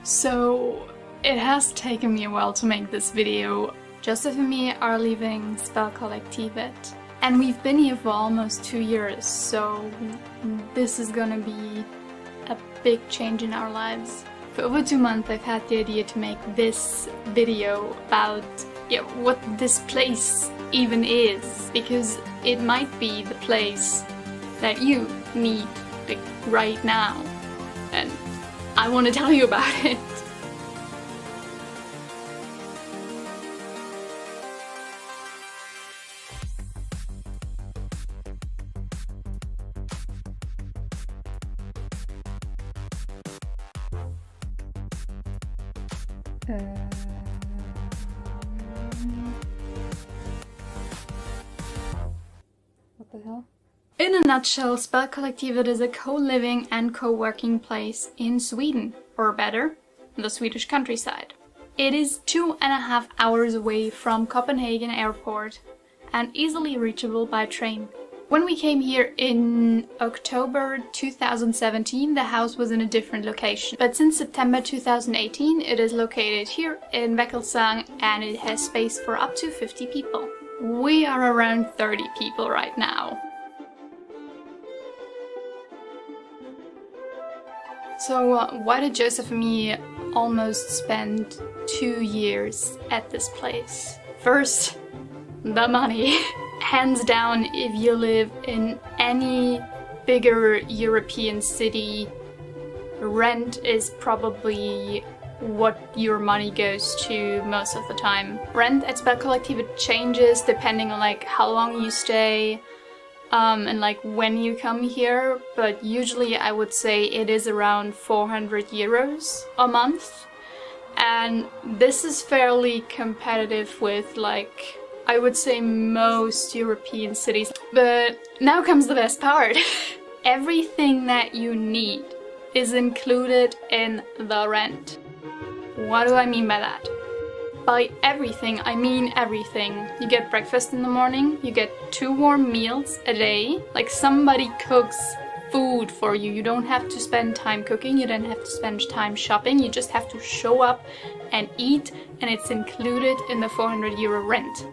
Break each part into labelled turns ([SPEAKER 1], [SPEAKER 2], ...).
[SPEAKER 1] So it has taken me a while to make this video. Joseph and me are leaving Spelkollektivet, and we've been here for almost 2 years, so this is gonna be a big change in our lives. For over 2 months I've had the idea to make this video about what this place even is, because it might be the place that you need like right now, and I want to tell you about it. What the hell? In a nutshell, Spelkollektivet is a co-living and co-working place in Sweden, or better, the Swedish countryside. It is 2.5 hours away from Copenhagen airport and easily reachable by train. When we came here in October 2017, the house was in a different location. But since September 2018, it is located here in Väckelsång and it has space for up to 50 people. We are around 30 people right now. So why did Joseph and me almost spend 2 years at this place? First, the money. Hands down, if you live in any bigger European city, rent is probably what your money goes to most of the time. Rent at Spelkollektivet changes depending on like how long you stay and like when you come here, but usually I would say it is around 400 euros a month, and this is fairly competitive with like I would say most European cities. But now comes the best part. Everything that you need is included in the rent. What do I mean by that? By everything, I mean everything. You get breakfast in the morning, you get 2 warm meals a day, like somebody cooks food for you. You don't have to spend time cooking, you don't have to spend time shopping, you just have to show up and eat, and it's included in the 400 euro rent.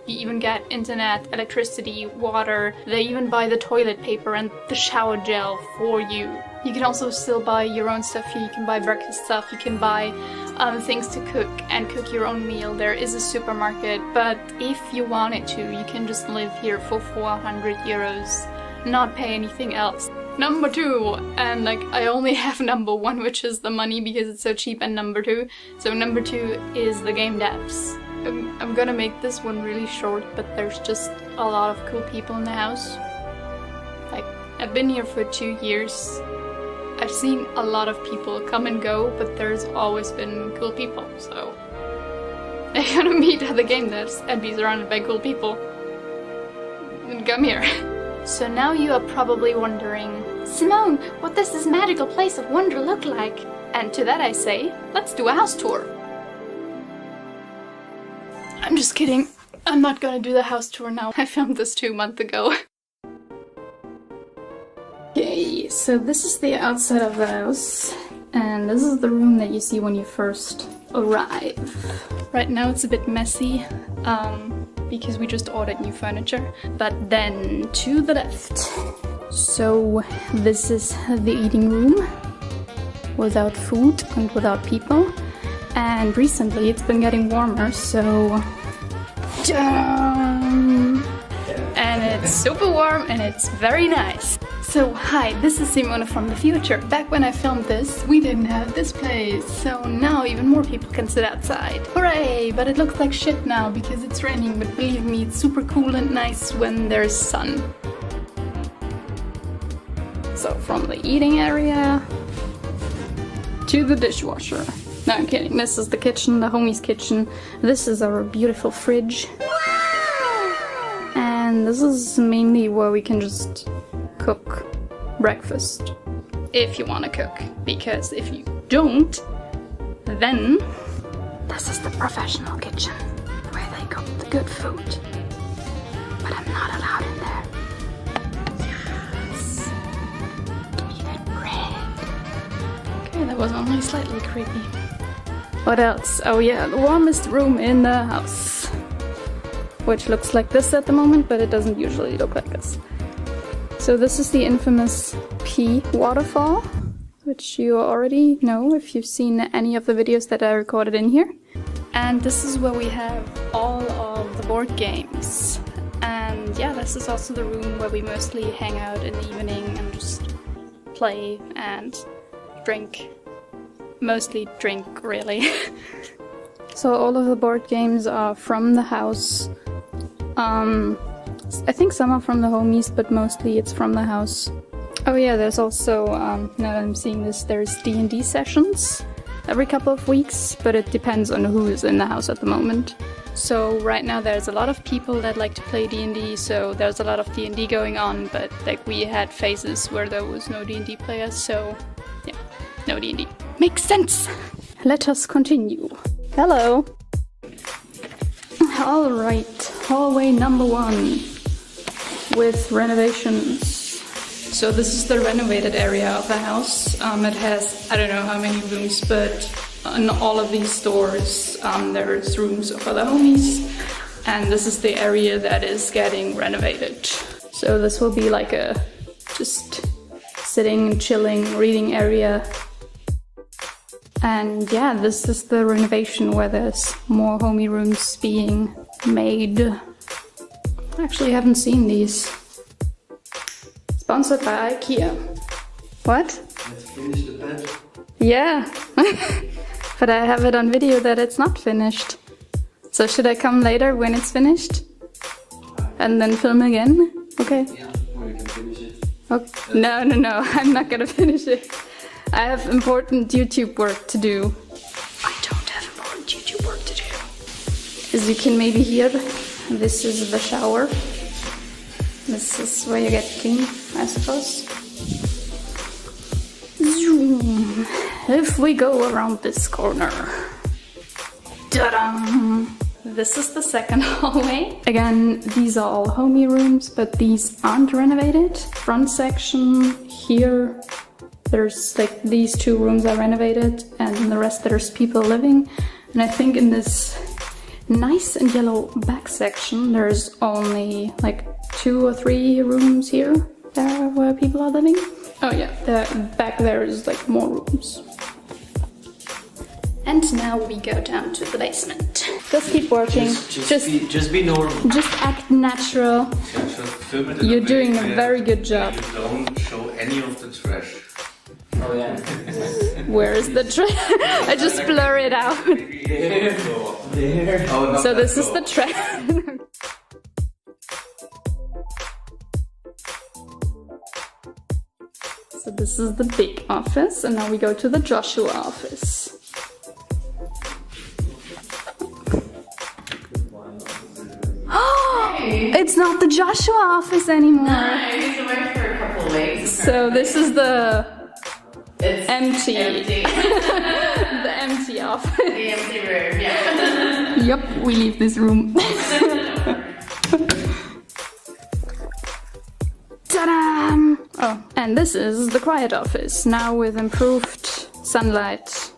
[SPEAKER 1] You even get internet, electricity, water. They even buy the toilet paper and the shower gel for you. You can also still buy your own stuff here. You can buy breakfast stuff, you can buy things to cook and cook your own meal. There is a supermarket, but if you wanted to, you can just live here for 400 euros, not pay anything else. Number 2, and like I only have number 1, which is the money because it's so cheap, and number 2. So number 2 is the game devs. I'm gonna make this one really short, but there's just a lot of cool people in the house. Like, I've been here for 2 years. I've seen a lot of people come and go, but there's always been cool people, so I'm gonna meet other game devs and be surrounded by cool people. And come here. So now you are probably wondering, Simone, what does this magical place of wonder look like? And to that I say, let's do a house tour. I'm just kidding. I'm not gonna do the house tour now. I filmed this 2 months ago. Okay, so this is the outside of the house. And this is the room that you see when you first arrive. Right now it's a bit messy, because we just ordered new furniture. But then to the left. So this is the eating room, without food and without people. And recently it's been getting warmer, so and it's super warm and it's very nice. So hi, this is Simone from the future. Back when I filmed this, we didn't have this place, so now even more people can sit outside. Hooray! But it looks like shit now because it's raining, but believe me, it's super cool and nice when there's sun. So from the eating area to the dishwasher. No, I'm kidding. This is the kitchen, the homie's kitchen. This is our beautiful fridge. And this is mainly where we can just cook breakfast. If you want to cook. Because if you don't, then this is the professional kitchen where they cook the good food. But I'm not allowed in there. Yes. That was only slightly creepy. What else? Oh yeah, the warmest room in the house. Which looks like this at the moment, but it doesn't usually look like this. So this is the infamous pee waterfall, which you already know if you've seen any of the videos that I recorded in here. And this is where we have all of the board games. And yeah, this is also the room where we mostly hang out in the evening and just play and drink. Mostly drink, really. So all of the board games are from the house. I think some are from the homies, but mostly it's from the house. Oh yeah, there's also, now that I'm seeing this, there's D&D sessions every couple of weeks, but it depends on who's in the house at the moment. So right now there's a lot of people that like to play D&D, so there's a lot of D&D going on, but like we had phases where there was no D&D players, so yeah, no D&D. Makes sense! Let us continue. Hello! Alright, hallway number 1 with renovations. So this is the renovated area of the house. It has, I don't know how many rooms, but in all of these doors there's rooms for the homies. And this is the area that is getting renovated. So this will be like a just sitting and chilling, reading area. And yeah, this is the renovation where there's more homie rooms being made. I actually haven't seen these. Sponsored by IKEA. What?
[SPEAKER 2] Let's finish the bed.
[SPEAKER 1] Yeah. But I have it on video that it's not finished. So should I come later when it's finished? And then film again? Okay.
[SPEAKER 2] Yeah, or you can finish it.
[SPEAKER 1] Okay. No, I'm not gonna finish it. I have important YouTube work to do. I don't have important YouTube work to do. As you can maybe hear, this is the shower. This is where you get clean, I suppose. Zoom. If we go around this corner. Ta-da! This is the second hallway. Again, these are all homie rooms, but these aren't renovated. Front section here. There's like these 2 rooms are renovated and in the rest there's people living. And I think in this nice and yellow back section there's only like 2 or 3 rooms here where people are living. Oh yeah, back there is like more rooms. And now we go down to the basement. Just keep working.
[SPEAKER 2] Just be normal.
[SPEAKER 1] Just act natural. You're doing a very good job.
[SPEAKER 3] You don't show any of the trash.
[SPEAKER 2] Oh yeah.
[SPEAKER 1] Where is the trash? I just blur it out.
[SPEAKER 2] There.
[SPEAKER 3] Oh,
[SPEAKER 1] So this is the trash. So this is the big office, and now we go to the Joshua office. It's not the Joshua office anymore.
[SPEAKER 4] I used to work for a couple of weeks.
[SPEAKER 1] So this is the
[SPEAKER 4] It's
[SPEAKER 1] empty. The empty office.
[SPEAKER 4] The empty room, yeah.
[SPEAKER 1] Yep, we leave this room. Ta-da! Oh, and this is the quiet office, now with improved sunlight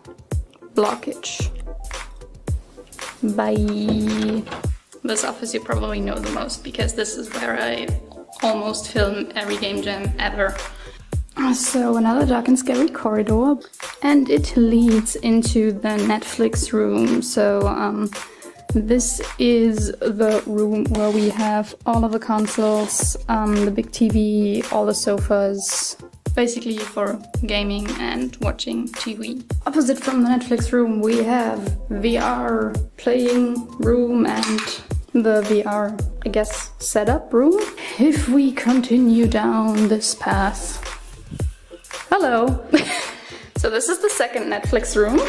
[SPEAKER 1] blockage. Bye. This office you probably know the most because this is where I almost film every game jam ever. So another dark and scary corridor, and it leads into the Netflix room. So this is the room where we have all of the consoles, the big TV, all the sofas, basically for gaming and watching TV. Opposite from the Netflix room we have VR playing room and the VR, I guess, setup room. If we continue down this path... Hello! So this is the second Netflix room.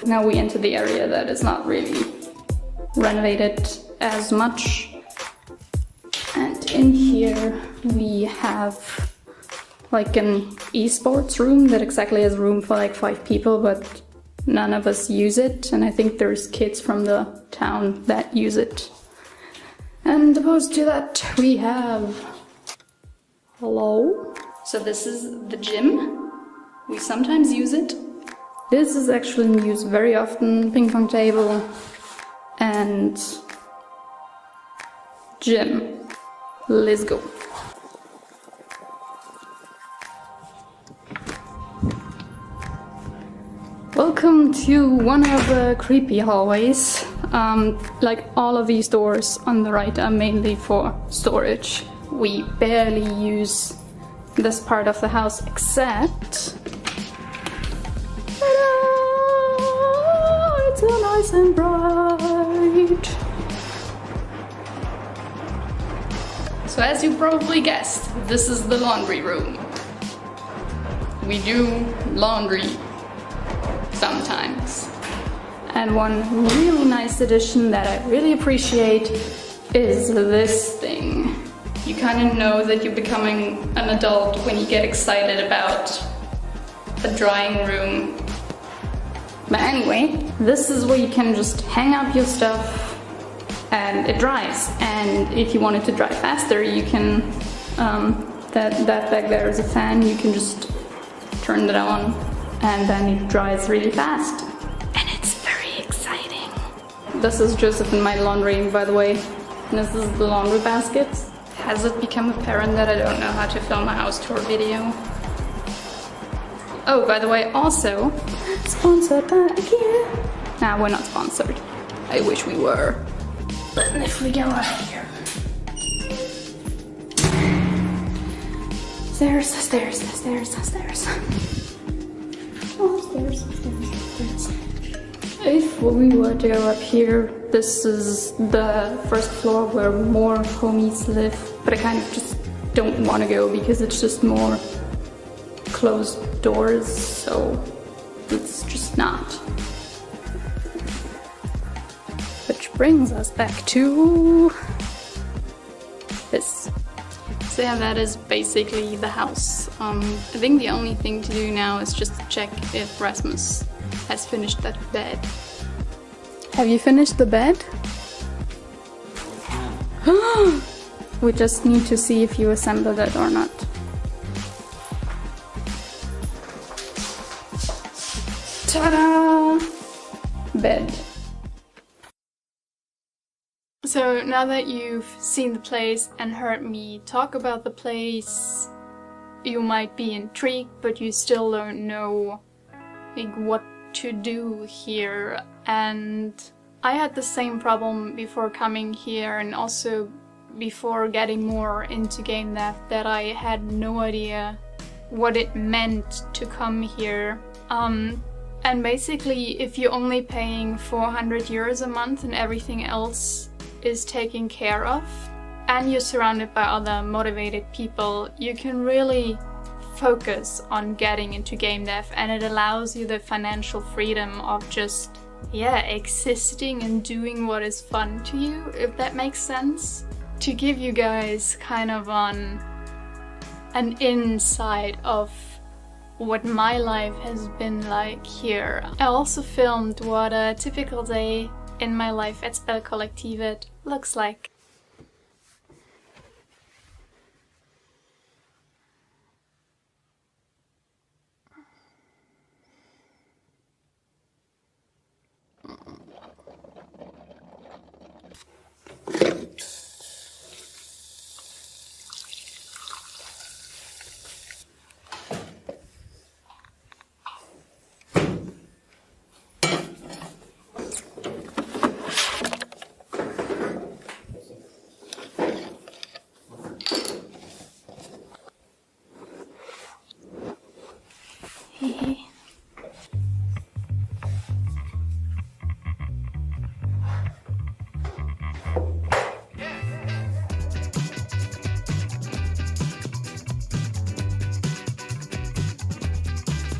[SPEAKER 1] Now we enter the area that is not really renovated as much. And in here we have like an esports room that exactly has room for like 5 people, but none of us use it. And I think there's kids from the town that use it. And opposed to that we have... Hello? So this is the gym. We sometimes use it. This is actually in use very often. Ping pong table and gym. Let's go. Welcome to one of the creepy hallways. Like all of these doors on the right are mainly for storage. We barely use this part of the house except... Ta-da! It's so nice and bright. So as you probably guessed, this is the laundry room. We do laundry sometimes. And one really nice addition that I really appreciate is this thing. You kind of know that you're becoming an adult when you get excited about a drying room. But anyway, this is where you can just hang up your stuff and it dries. And if you want it to dry faster, you can, that back there is a fan, you can just turn it on and then it dries really fast. And it's very exciting. This is Joseph and my laundry, by the way. This is the laundry basket. Has it become apparent that I don't know how to film a house tour video? Oh, by the way, also, sponsored by IKEA. Nah, we're not sponsored. I wish we were. But if we go up here. Stairs, stairs, stairs, stairs. Oh, stairs, stairs, stairs. If we were to go up here, this is the first floor where more homies live, but I kind of just don't want to go because it's just more closed doors, so it's just not. Which brings us back to this. So yeah, that is basically the house. I think the only thing to do now is just to check if Rasmus has finished that bed. Have you finished the bed? We just need to see if you assembled it or not. Ta-da! Bed. So now that you've seen the place and heard me talk about the place, you might be intrigued, but you still don't know like what to do here. And I had the same problem before coming here and also before getting more into game dev, that I had no idea what it meant to come here. And basically, if you're only paying 400 euros a month and everything else is taken care of, and you're surrounded by other motivated people, you can really focus on getting into game dev, and it allows you the financial freedom of just, yeah, existing and doing what is fun to you, if that makes sense. To give you guys kind of an insight of what my life has been like here. I also filmed what a typical day in my life at Spelkollektivet looks like.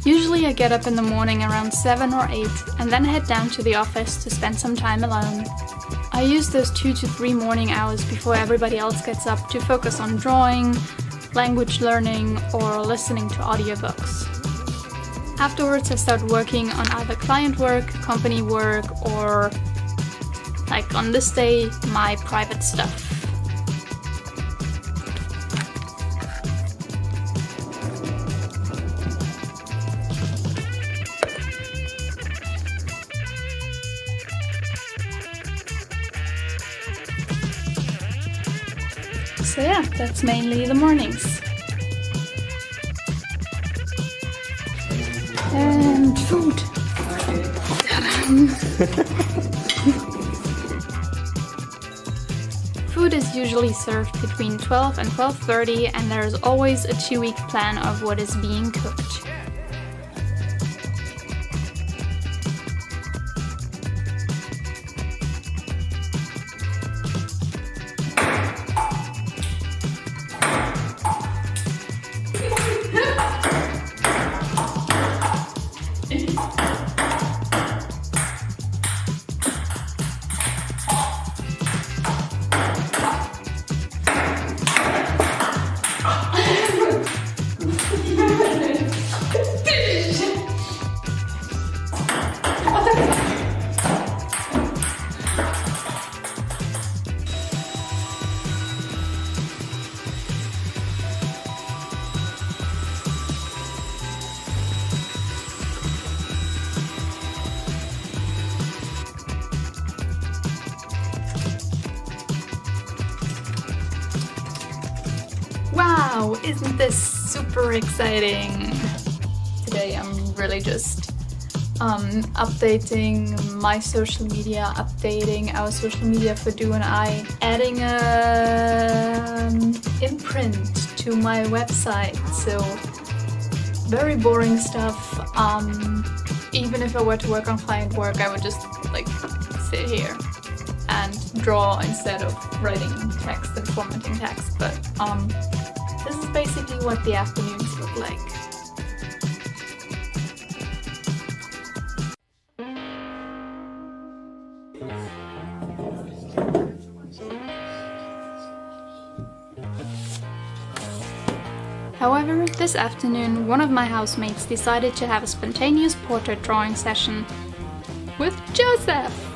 [SPEAKER 1] Usually I get up in the morning around 7 or 8 and then head down to the office to spend some time alone. I use those 2 to 3 morning hours before everybody else gets up to focus on drawing, language learning, or listening to audiobooks. Afterwards I start working on either client work, company work, or, like on this day, my private stuff. So yeah, that's mainly the mornings. And food. Food is usually served between 12 and 12:30, and there's always a 2-week plan of what is being cooked. Wow, isn't this super exciting? Today I'm really just updating my social media, updating our social media for Du and I, adding a imprint to my website. So very boring stuff. Even if I were to work on client work, I would just like sit here and draw instead of writing text and formatting text. But this is basically what the afternoons look like. However, this afternoon, one of my housemates decided to have a spontaneous portrait drawing session with Joseph.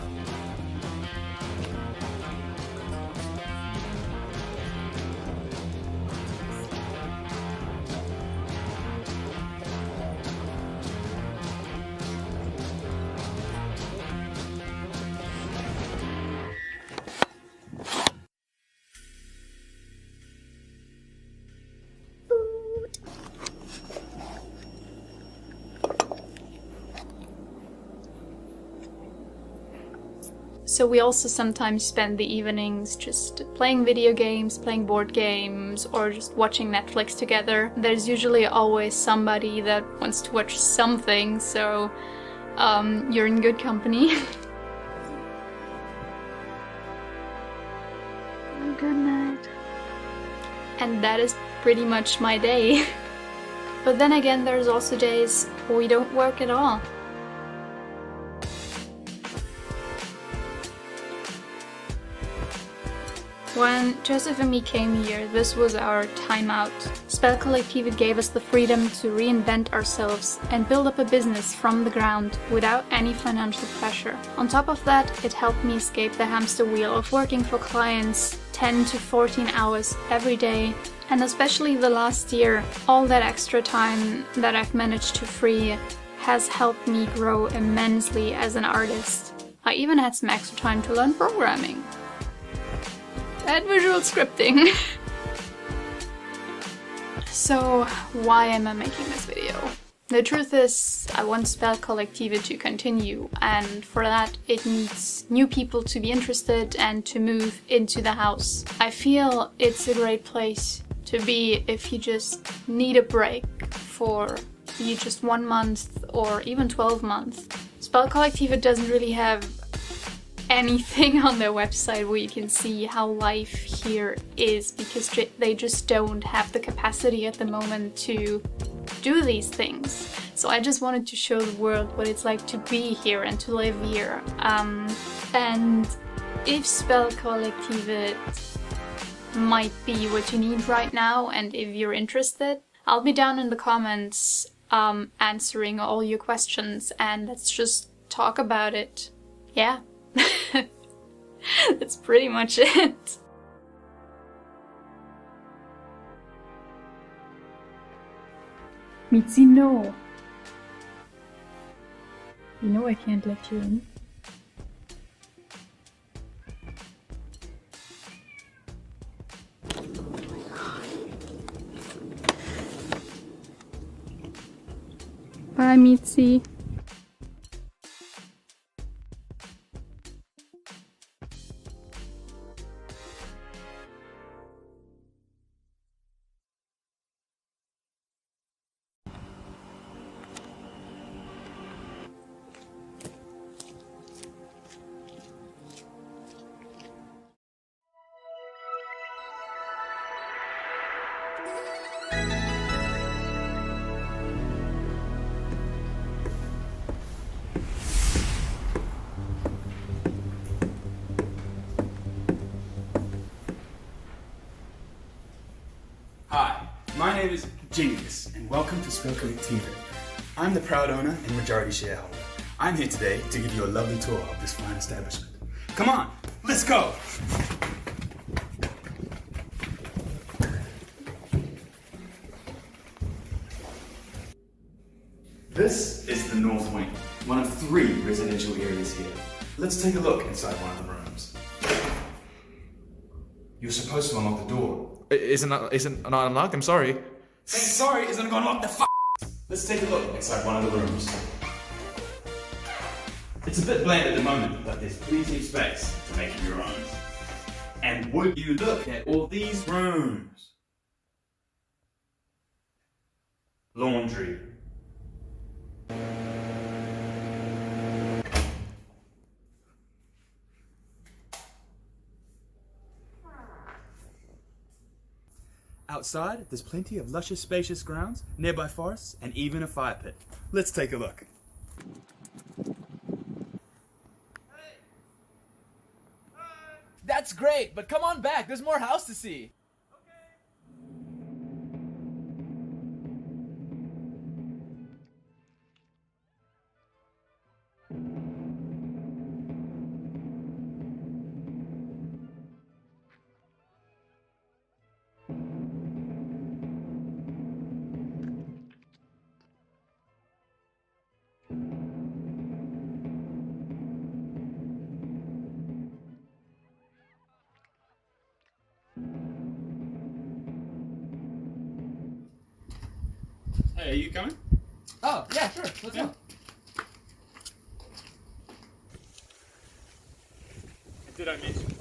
[SPEAKER 1] So we also sometimes spend the evenings just playing video games, playing board games, or just watching Netflix together. There's usually always somebody that wants to watch something, so you're in good company. Good night. And that is pretty much my day. But then again, there's also days where we don't work at all. When Joseph and me came here, this was our time out. Spelkollektivet gave us the freedom to reinvent ourselves and build up a business from the ground without any financial pressure. On top of that, it helped me escape the hamster wheel of working for clients 10 to 14 hours every day. And especially the last year, all that extra time that I've managed to free has helped me grow immensely as an artist. I even had some extra time to learn programming. And visual scripting. So why am I making this video? The truth is, I want Spelkollektivet to continue, and for that it needs new people to be interested and to move into the house. I feel it's a great place to be if you just need a break for just 1 month or even 12 months. Spelkollektivet doesn't really have anything on their website where you can see how life here is, because they just don't have the capacity at the moment to do these things. So I just wanted to show the world what it's like to be here and to live here. And if Spelkollektivet might be what you need right now, and if you're interested, I'll be down in the comments answering all your questions, and let's just talk about it. Yeah. That's pretty much it. Mitzi, no. You know I can't let you in. Bye, Mitzi.
[SPEAKER 5] Hi, my name is Genius, and welcome to Spelkollektivet. I'm the proud owner and majority shareholder. I'm here today to give you a lovely tour of this fine establishment. Come on, let's go! This is the North Wing, one of 3 residential areas here. Let's take a look inside one of the rooms. You're supposed to unlock the door.
[SPEAKER 6] Isn't not unlocked? I'm sorry.
[SPEAKER 5] Saying sorry isn't gonna unlock the f***. Let's take a look inside one of the rooms. It's a bit bland at the moment, but there's plenty of space to make it your own. And would you look at all these rooms? Laundry. Outside, there's plenty of luscious, spacious grounds, nearby forests, and even a fire pit. Let's take a look.
[SPEAKER 6] That's great, but come on back. There's more house to see.
[SPEAKER 5] Hey, are you coming?
[SPEAKER 6] Oh, yeah, sure. Let's go.
[SPEAKER 5] Did I mention?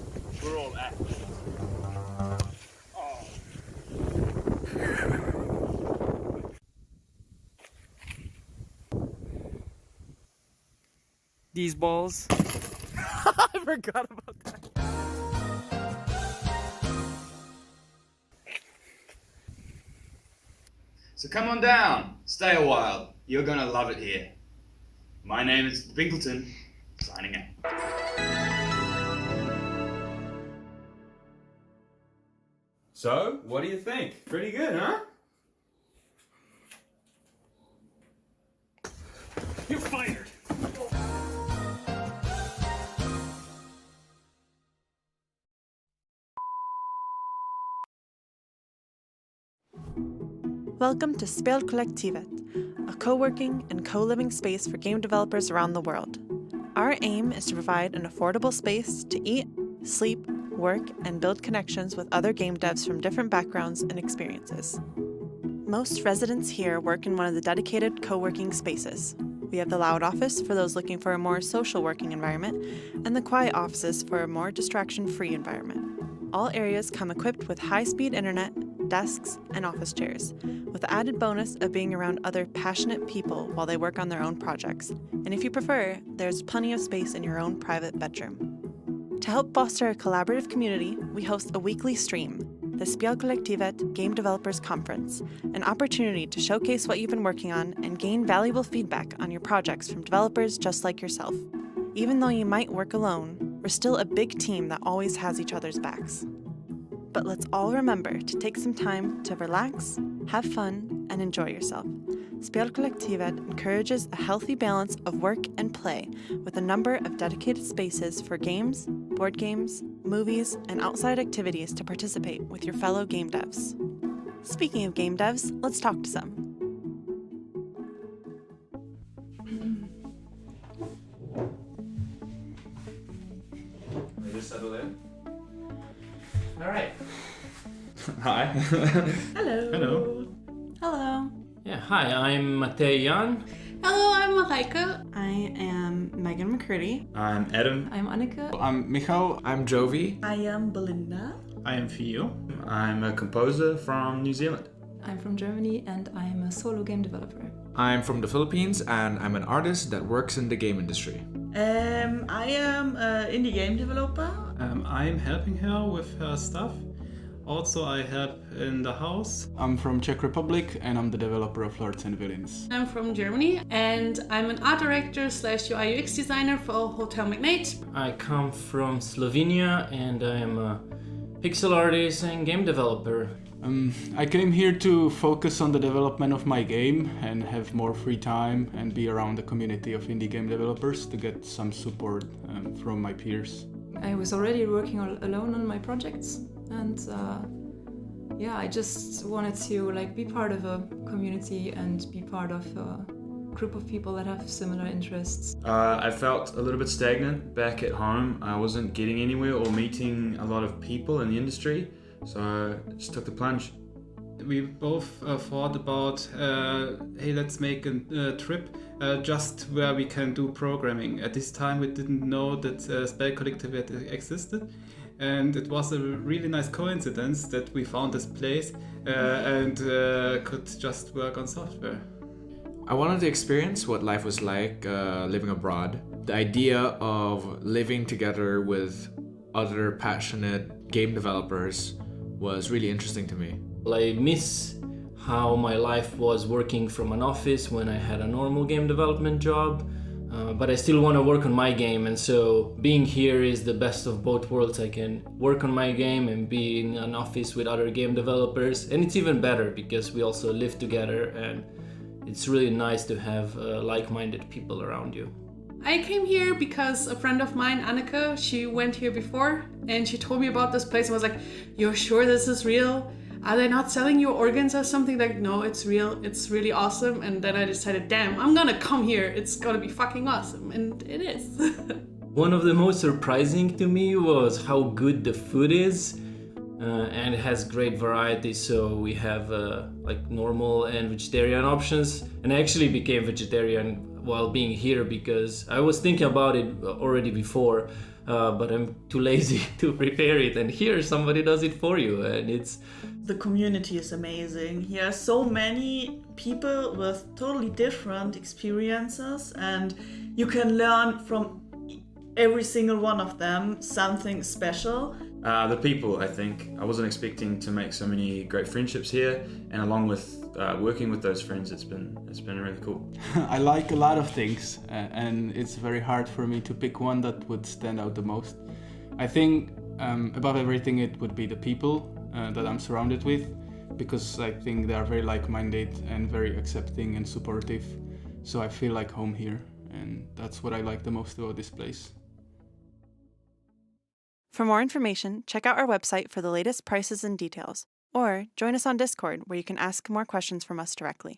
[SPEAKER 5] We're all actors.
[SPEAKER 7] These balls.
[SPEAKER 6] I forgot about that.
[SPEAKER 5] So come on down, stay a while. You're gonna love it here. My name is Binkleton, signing out. So, what do you think? Pretty good, huh? You're fired!
[SPEAKER 8] Welcome to Spelkollektivet, a co-working and co-living space for game developers around the world. Our aim is to provide an affordable space to eat, sleep, work, and build connections with other game devs from different backgrounds and experiences. Most residents here work in one of the dedicated co-working spaces. We have the loud office for those looking for a more social working environment, and the quiet offices for a more distraction-free environment. All areas come equipped with high-speed internet, desks, and office chairs, with the added bonus of being around other passionate people while they work on their own projects. And if you prefer, there's plenty of space in your own private bedroom. To help foster a collaborative community, we host a weekly stream, the Spelkollektivet Game Developers Conference, an opportunity to showcase what you've been working on and gain valuable feedback on your projects from developers just like yourself. Even though you might work alone, we're still a big team that always has each other's backs. But let's all remember to take some time to relax, have fun, and enjoy yourself. Spelkollektivet encourages a healthy balance of work and play with a number of dedicated spaces for games, board games, movies, and outside activities to participate with your fellow game devs. Speaking of game devs, let's talk to some.
[SPEAKER 6] Just settle in. All right.
[SPEAKER 2] Hi.
[SPEAKER 8] Hello.
[SPEAKER 2] Hello.
[SPEAKER 8] Hello.
[SPEAKER 9] Yeah, hi, I'm Matej Jan.
[SPEAKER 7] Hello, I'm Marijke.
[SPEAKER 8] I am Megan McCurdy.
[SPEAKER 5] I'm Adam.
[SPEAKER 7] I'm Anneke.
[SPEAKER 5] I'm Michal.
[SPEAKER 9] I'm Jovi.
[SPEAKER 8] I am Belinda.
[SPEAKER 5] I am Fio. I'm a composer from New Zealand.
[SPEAKER 7] I'm from Germany and I'm a solo game developer.
[SPEAKER 9] I'm from the Philippines and I'm an artist that works in the game industry.
[SPEAKER 10] I am an indie game developer.
[SPEAKER 11] I'm helping her with her stuff. Also, I help in the house. I'm from Czech Republic and I'm the developer of Lords and Villains.
[SPEAKER 7] I'm from Germany and I'm an art director / UI UX designer for Hotel Magnate.
[SPEAKER 2] I come from Slovenia and I am a pixel artist and game developer.
[SPEAKER 11] I came here to focus on the development of my game and have more free time and be around the community of indie game developers to get some support from my peers.
[SPEAKER 7] I was already working alone on my projects and I just wanted to be part of a community and be part of a group of people that have similar interests.
[SPEAKER 5] I felt a little bit stagnant back at home. I wasn't getting anywhere or meeting a lot of people in the industry, so I just took the plunge.
[SPEAKER 11] We both thought about, hey, let's make a trip just where we can do programming. At this time we didn't know that Spelkollektivet existed, and it was a really nice coincidence that we found this place and could just work on software.
[SPEAKER 9] I wanted to experience what life was like living abroad. The idea of living together with other passionate game developers was really interesting to me.
[SPEAKER 2] I miss how my life was working from an office when I had a normal game development job, but I still want to work on my game, and so being here is the best of both worlds. I can work on my game and be in an office with other game developers, and it's even better because we also live together, and it's really nice to have like-minded people around you.
[SPEAKER 7] I came here because a friend of mine, Anneke, she went here before and she told me about this place and was like, "You're sure this is real? Are they not selling you organs or something?" Like, no, it's real. It's really awesome. And then I decided, damn, I'm gonna come here. It's gonna be fucking awesome. And it is.
[SPEAKER 2] One of the most surprising to me was how good the food is. And it has great variety, so we have normal and vegetarian options. And I actually became vegetarian while being here because I was thinking about it already before, but I'm too lazy to prepare it, and here somebody does it for you, and it's...
[SPEAKER 10] The community is amazing. Here are so many people with totally different experiences, and you can learn from every single one of them something special.
[SPEAKER 5] The people, I think. I wasn't expecting to make so many great friendships here, and along with working with those friends, it's been really cool.
[SPEAKER 11] I like a lot of things, and it's very hard for me to pick one that would stand out the most. I think above everything it would be the people that I'm surrounded with, because I think they are very like-minded and very accepting and supportive, so I feel like home here, and that's what I like the most about this place.
[SPEAKER 8] For more information, check out our website for the latest prices and details, or join us on Discord where you can ask more questions from us directly.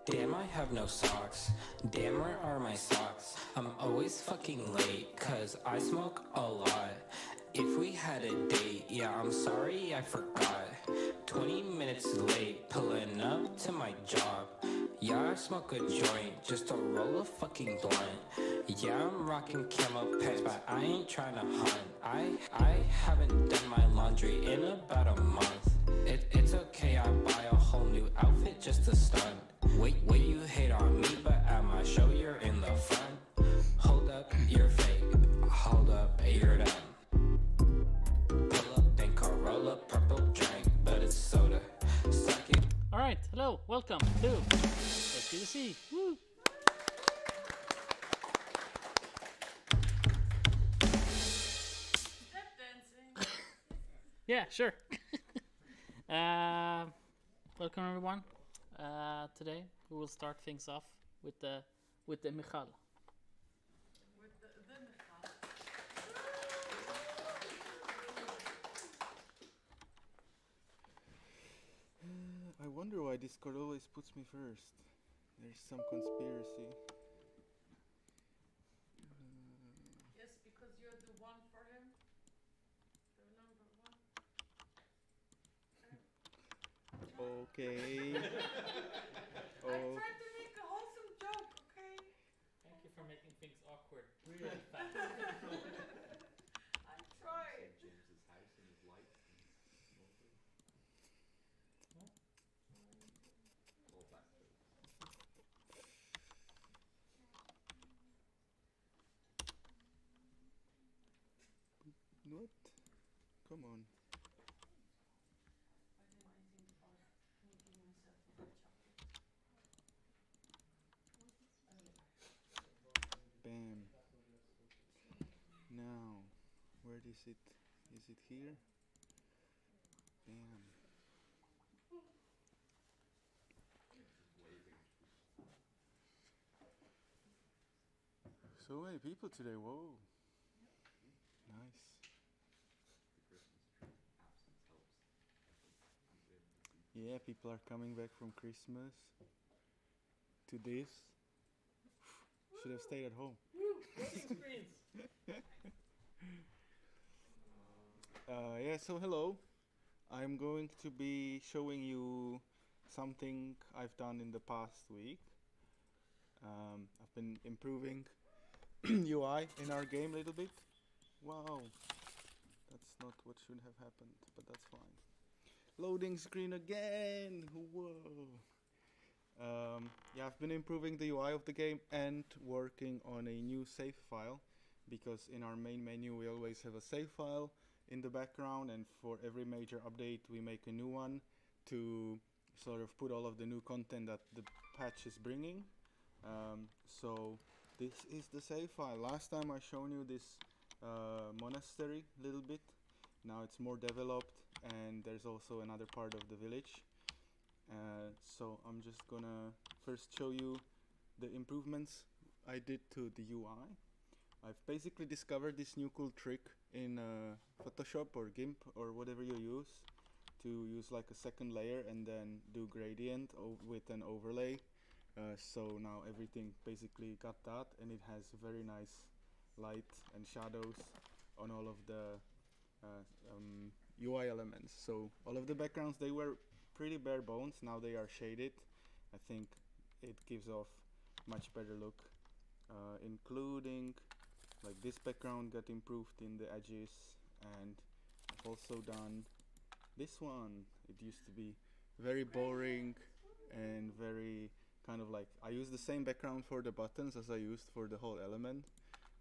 [SPEAKER 12] Damn, I have no socks. Damn, where are my socks? I'm always fucking late, cause I smoke a lot. If we had a date, yeah, I'm sorry, I forgot. 20 minutes late, pulling up to my job. Yeah, I smoke a joint, just to roll a fucking blunt. Yeah, I'm rocking camo pants, but I ain't trying to hunt. I haven't done my laundry in about a month. It's okay, I buy a whole new outfit just to stunt. Wait, you hate on me, but at my show you're in the front. Hold up, you're fake. Hold up, you're done. Purple drink, but it's soda. Suck it.
[SPEAKER 13] Alright, hello, welcome to SPDC. Woo! Yeah, sure. Welcome everyone. Today we will start things off with the Michal.
[SPEAKER 11] I wonder why Discord always puts me first. There's some conspiracy.
[SPEAKER 14] Okay.
[SPEAKER 7] I tried to make a wholesome joke, okay?
[SPEAKER 13] Thank you for making things awkward really fast.
[SPEAKER 7] I tried.
[SPEAKER 9] James's house and his lights and all that.
[SPEAKER 14] What? Come on. Bam. Now, where is it? Is it here? Bam. So many people today, whoa. Nice. Yeah, people are coming back from Christmas to this. Should have stayed at home.
[SPEAKER 13] Screens.
[SPEAKER 14] Yeah, so hello. I'm going to be showing you something I've done in the past week. I've been improving UI in our game a little bit. Wow, that's not what should have happened, but that's fine. Loading screen again. Whoa. Yeah, I've been improving the UI of the game and working on a new save file, because in our main menu we always have a save file in the background, and for every major update we make a new one to sort of put all of the new content that the patch is bringing. So this is the save file. Last time I shown you this monastery a little bit. Now it's more developed, and there's also another part of the village. So I'm just gonna first show you the improvements I did to the UI. I've basically discovered this new cool trick in Photoshop or GIMP or whatever you use, to use like a second layer and then do gradient with an overlay. So now everything basically got that, and it has very nice light and shadows on all of the UI elements. So all of the backgrounds, they were pretty bare bones. Now they are shaded. I think it gives off much better look, including like this background got improved in the edges, and I've also done this one. It used to be very boring and very kind of like, I used the same background for the buttons as I used for the whole element.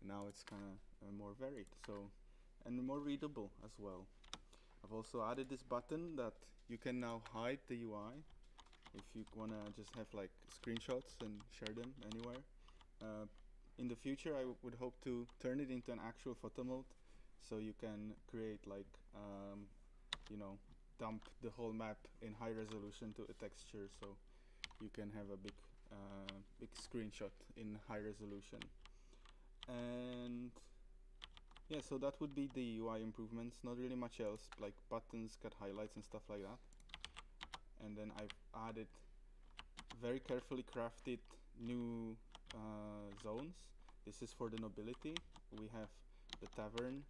[SPEAKER 14] Now it's kind of more varied, so, and more readable as well. I've also added this button that you can now hide the UI if you wanna just have like screenshots and share them anywhere. In the future I would hope to turn it into an actual photo mode, so you can create like you know, dump the whole map in high resolution to a texture, so you can have a big big screenshot in high resolution. And yeah, so that would be the UI improvements. Not really much else, like buttons got highlights and stuff like that. And then I've added very carefully crafted new zones. This is for the nobility. We have the tavern,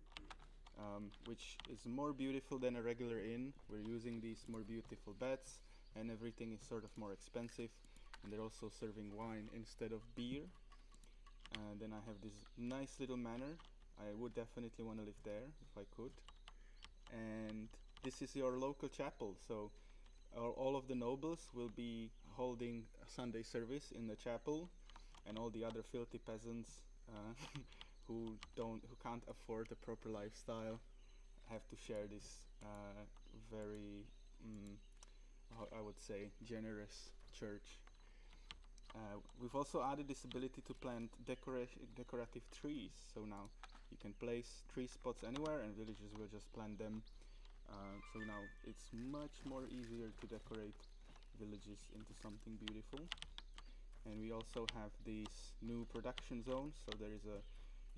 [SPEAKER 14] which is more beautiful than a regular inn. We're using these more beautiful beds, and everything is sort of more expensive, and they're also serving wine instead of beer. And then I have this nice little manor. I would definitely want to live there if I could. And this is your local chapel, so all of the nobles will be holding a Sunday service in the chapel, and all the other filthy peasants who can't afford a proper lifestyle have to share this very I would say generous church. We've also added this ability to plant decorative trees, so now you can place tree spots anywhere and villagers will just plant them. So now it's much more easier to decorate villages into something beautiful. And we also have these new production zones. So there is a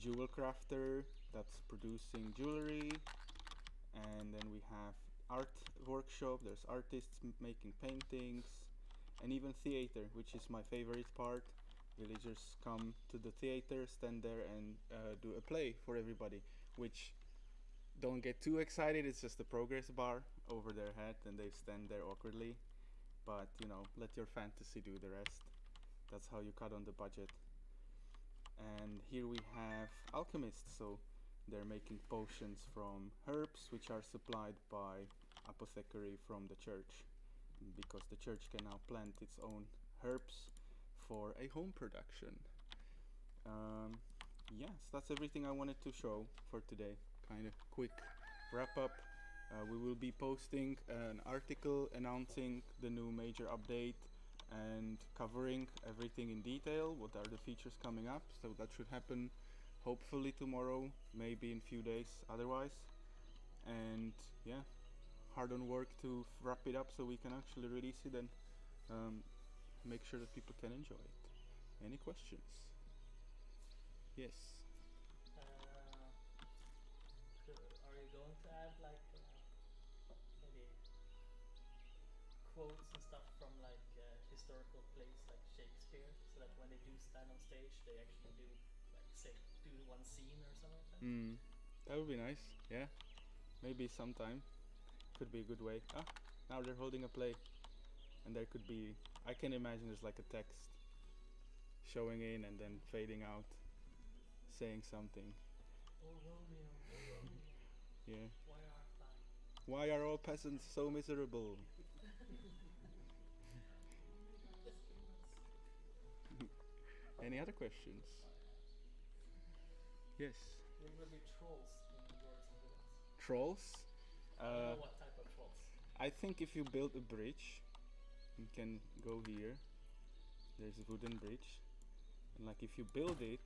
[SPEAKER 14] jewel crafter that's producing jewelry, and then we have art workshop. There's artists making paintings, and even theater, which is my favorite part. Villagers come to the theater, stand there and do a play for everybody, which, don't get too excited, it's just a progress bar over their head and they stand there awkwardly. but you know, let your fantasy do the rest. That's how you cut on the budget. And here we have alchemists, so they're making potions from herbs which are supplied by apothecary from the church, because the church can now plant its own herbs for a home production. Yes, that's everything I wanted to show for today. Kind of quick wrap up. We will be posting an article announcing the new major update and covering everything in detail, what are the features coming up. So that should happen hopefully tomorrow, maybe in few days otherwise. And yeah, hard on work to wrap it up so we can actually release it and make sure that people can enjoy it. Any questions? Yes.
[SPEAKER 13] Are you going to add like maybe quotes and stuff from like historical plays like Shakespeare, so that when they do stand on stage, they actually do like say do one scene or something like that?
[SPEAKER 14] That would be nice. Yeah, maybe sometime. Could be a good way. Ah, now they're holding a play, and there could be. I can imagine there's like a text showing in and then fading out, saying something.
[SPEAKER 13] Oh Romeo, oh Romeo.
[SPEAKER 14] Yeah.
[SPEAKER 13] Why art thou?
[SPEAKER 14] Why are all peasants so miserable? Any other questions? Yes.
[SPEAKER 13] Will there be trolls in Words and Villains?
[SPEAKER 14] Trolls?
[SPEAKER 13] I don't know what type of trolls.
[SPEAKER 14] I think if you build a bridge, you can go here. There's a wooden bridge, and like if you build it,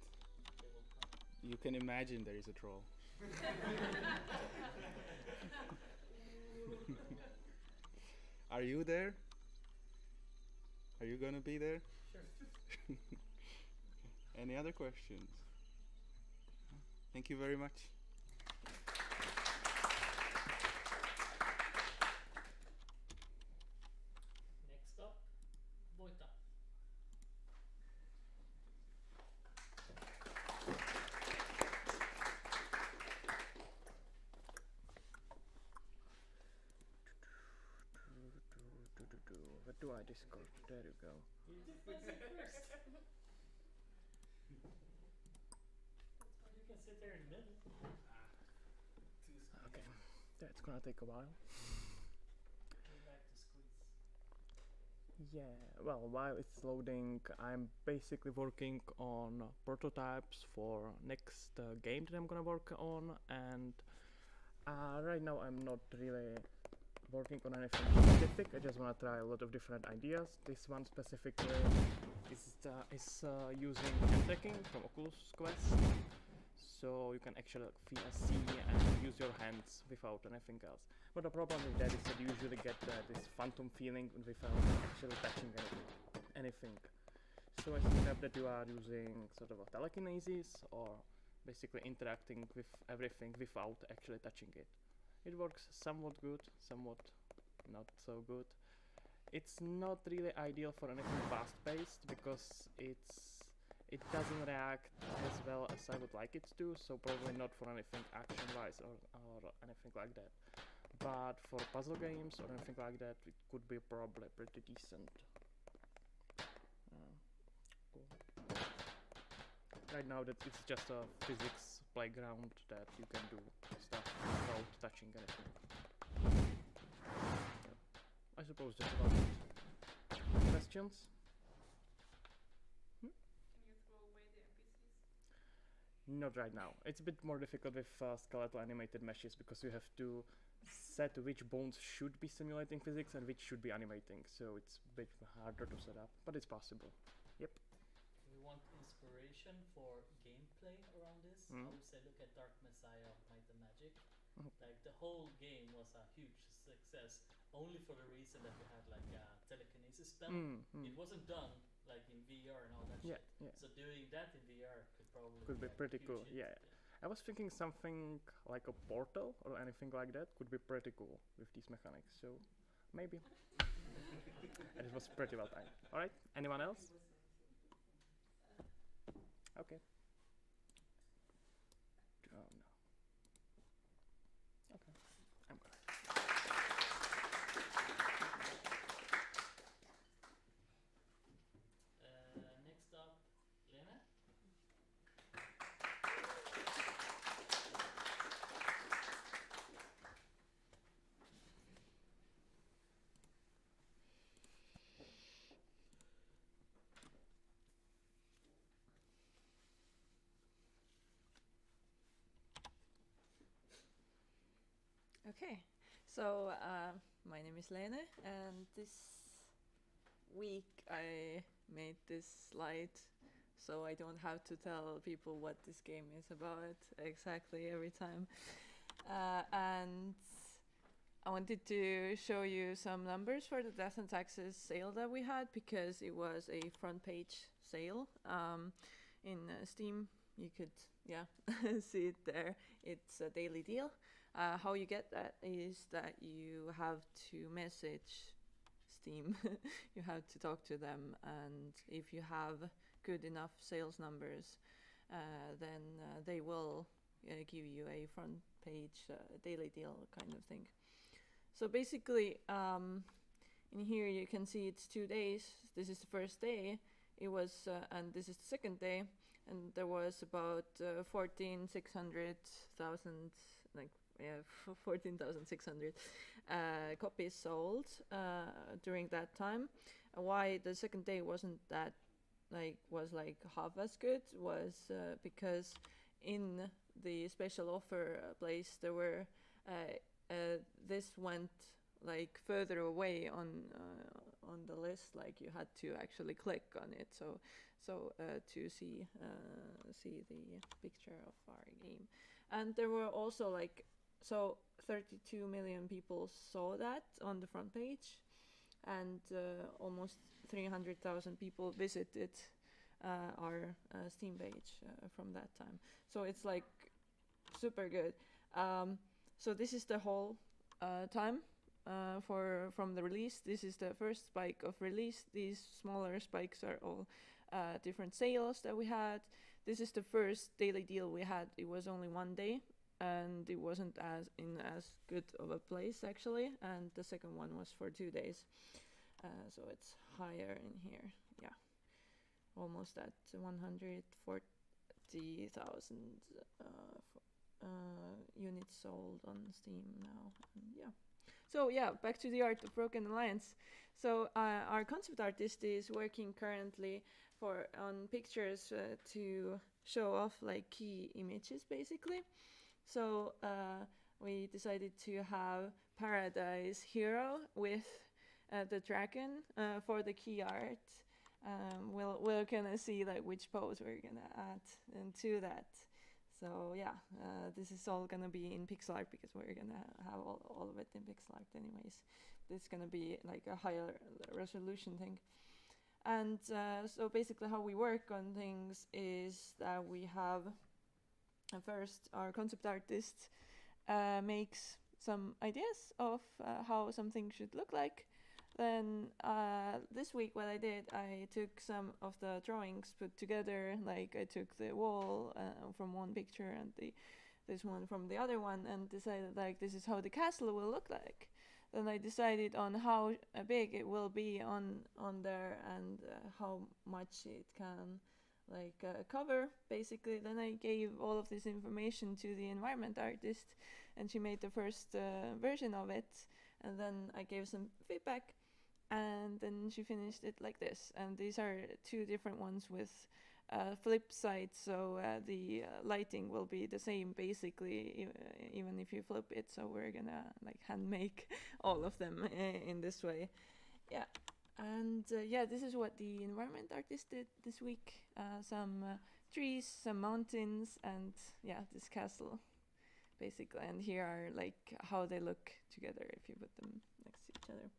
[SPEAKER 14] you can imagine there is a troll. Are you there? Are you gonna be there?
[SPEAKER 13] Sure.
[SPEAKER 14] Any other questions? Thank you very much.
[SPEAKER 13] Next up, Vojta.
[SPEAKER 15] Where do I Discord? There you go.
[SPEAKER 13] You first. You can sit there in the middle.
[SPEAKER 15] Okay, that's gonna take a while.
[SPEAKER 13] Go back to squeeze.
[SPEAKER 15] Yeah, well, while it's loading, I'm basically working on prototypes for next game that I'm gonna work on, and right now I'm not really working on anything specific. I just want to try a lot of different ideas. This one specifically is using hand tracking from Oculus Quest, so you can actually see and use your hands without anything else. But the problem with that is that you usually get this phantom feeling without actually touching anything. So I suggest that you are using sort of a telekinesis, or basically interacting with everything without actually touching it. It works somewhat good, somewhat not so good. It's not really ideal for anything fast-paced because it doesn't react as well as I would like it to, so probably not for anything action-wise or anything like that. But for puzzle games or anything like that, it could be probably pretty decent. Cool. Right now that it's just a physics playground that you can do stuff without touching anything. Yeah. I suppose that's about it. Questions?
[SPEAKER 7] Can you throw away the NPCs?
[SPEAKER 15] Not right now. It's a bit more difficult with skeletal animated meshes because you have to set which bones should be simulating physics and which should be animating, so it's a bit harder to set up, but it's possible. Yep.
[SPEAKER 13] We want inspiration for gameplay around this. I would say look at Dark Messiah of Might and Magic. Like the whole game was a huge success only for the reason that we had like a telekinesis spell. It wasn't done like in VR and all that shit.
[SPEAKER 15] Yeah.
[SPEAKER 13] So doing that in VR could
[SPEAKER 15] be pretty cool.
[SPEAKER 13] Hit.
[SPEAKER 15] Yeah. I was thinking something like a portal or anything like that could be pretty cool with these mechanics. So maybe. And it was pretty well timed. All right. Anyone else? Okay. Oh no. Okay. I'm good.
[SPEAKER 16] Okay, so my name is Lene, and this week I made this slide so I don't have to tell people what this game is about exactly every time. And I wanted to show you some numbers for the Death and Taxes sale that we had, because it was a front page sale in Steam. You could, see it there. It's a daily deal. How you get that is that you have to message Steam. You have to talk to them, and if you have good enough sales numbers, then they will give you a front page daily deal kind of thing. So basically, in here you can see it's 2 days. This is the first day. It was, and this is the second day, and there was about 14,600 copies sold during that time. Why the second day wasn't that was half as good was because in the special offer place there were this went further away on the list, you had to actually click on it so to see the picture of our game. And there were also 32 million people saw that on the front page, and almost 300,000 people visited our Steam page from that time. So it's super good. So this is the whole time from the release. This is the first spike of release. These smaller spikes are all different sales that we had. This is the first daily deal we had. It was only 1 day, and it wasn't as good of a place actually. And the second one was for 2 days, so it's higher in here. Yeah, almost at 140,000 units sold on Steam now. And so back to the art of Broken Alliance. So our concept artist is working currently on pictures to show off key images basically. So we decided to have Paradise Hero with the dragon for the key art. We're gonna see which pose we're gonna add into that. So this is all gonna be in pixel art because we're gonna have all of it in pixel art anyways. This is gonna be a higher resolution thing. And so basically how we work on things is that we have first our concept artist makes some ideas of how something should look like. Then this week what I did, I took some of the drawings put together, I took the wall from one picture and this one from the other one, and decided this is how the castle will look like. Then I decided on how big it will be on there and how much it can cover basically. Then I gave all of this information to the environment artist, and she made the first version of it, and then I gave some feedback. And then she finished it like this. And these are 2 different ones with flip sides, so the lighting will be the same basically, even if you flip it. So we're gonna hand make all of them in this way. And this is what the environment artist did this week. Some trees, some mountains, and this castle basically. And here are how they look together if you put them next to each other.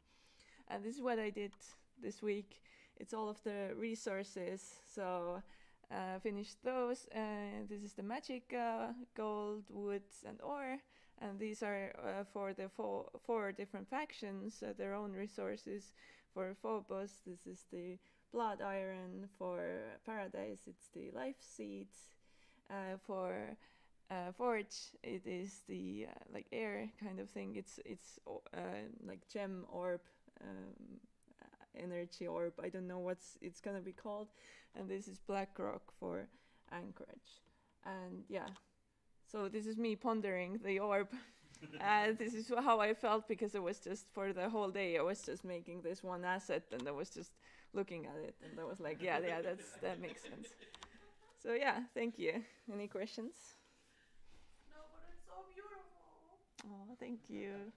[SPEAKER 16] And this is what I did this week. It's all of the resources. So finished those. This is the magic, gold, wood, and ore. And these are for the 4 different factions, their own resources. For Phobos, this is the blood iron. For Paradise, it's the life seeds. For Forge, it is the air kind of thing. It's gem orb. Energy orb, I don't know what it's gonna be called. And this is black rock for anchorage. And so this is me pondering the orb. This is how I felt, because it was just for the whole day I was just making this one asset, and I was just looking at it, and I was like that makes sense. So thank you. Any questions?
[SPEAKER 10] No, but it's so beautiful.
[SPEAKER 16] Oh, thank you.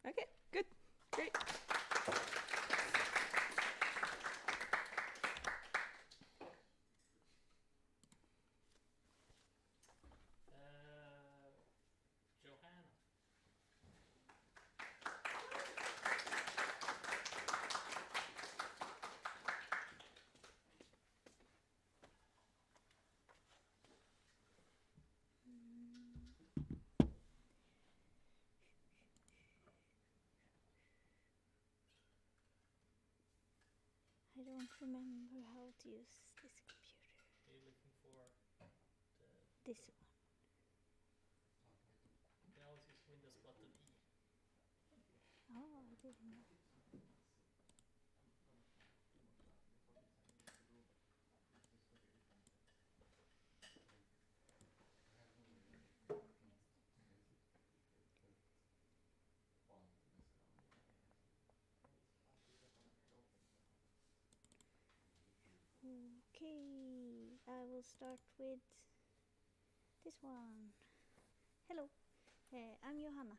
[SPEAKER 16] Okay, good, great.
[SPEAKER 13] Johanna.
[SPEAKER 17] I don't remember how to use this computer.
[SPEAKER 13] Are you looking for
[SPEAKER 17] This one.
[SPEAKER 13] You can always use Windows button E.
[SPEAKER 17] Oh, I didn't know. Okay, I will start with this one. Hello, I'm Johanna,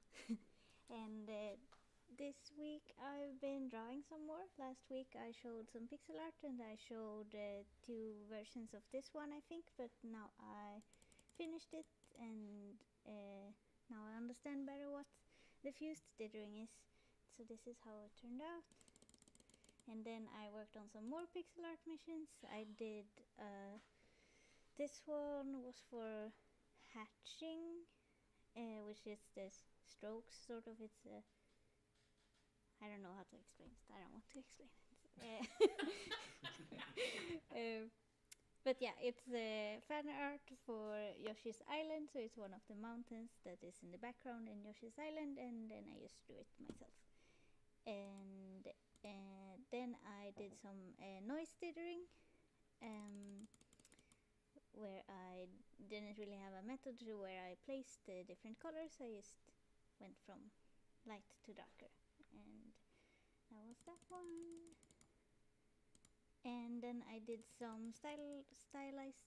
[SPEAKER 17] and this week I've been drawing some more. Last week I showed some pixel art and I showed 2 versions of this one, I think, but now I finished it and now I understand better what the fused dithering is. So this is how it turned out. And then I worked on some more pixel art missions. I did this one was for hatching, which is this strokes sort of. It's I don't know how to explain it. I don't want to explain it. But yeah, it's fan art for Yoshi's Island, so it's one of the mountains that is in the background in Yoshi's Island, and then I just do it myself. And then I did some noise dithering, where I didn't really have a method to where I placed the different colors. I just went from light to darker, and that was that one. And then I did some stylized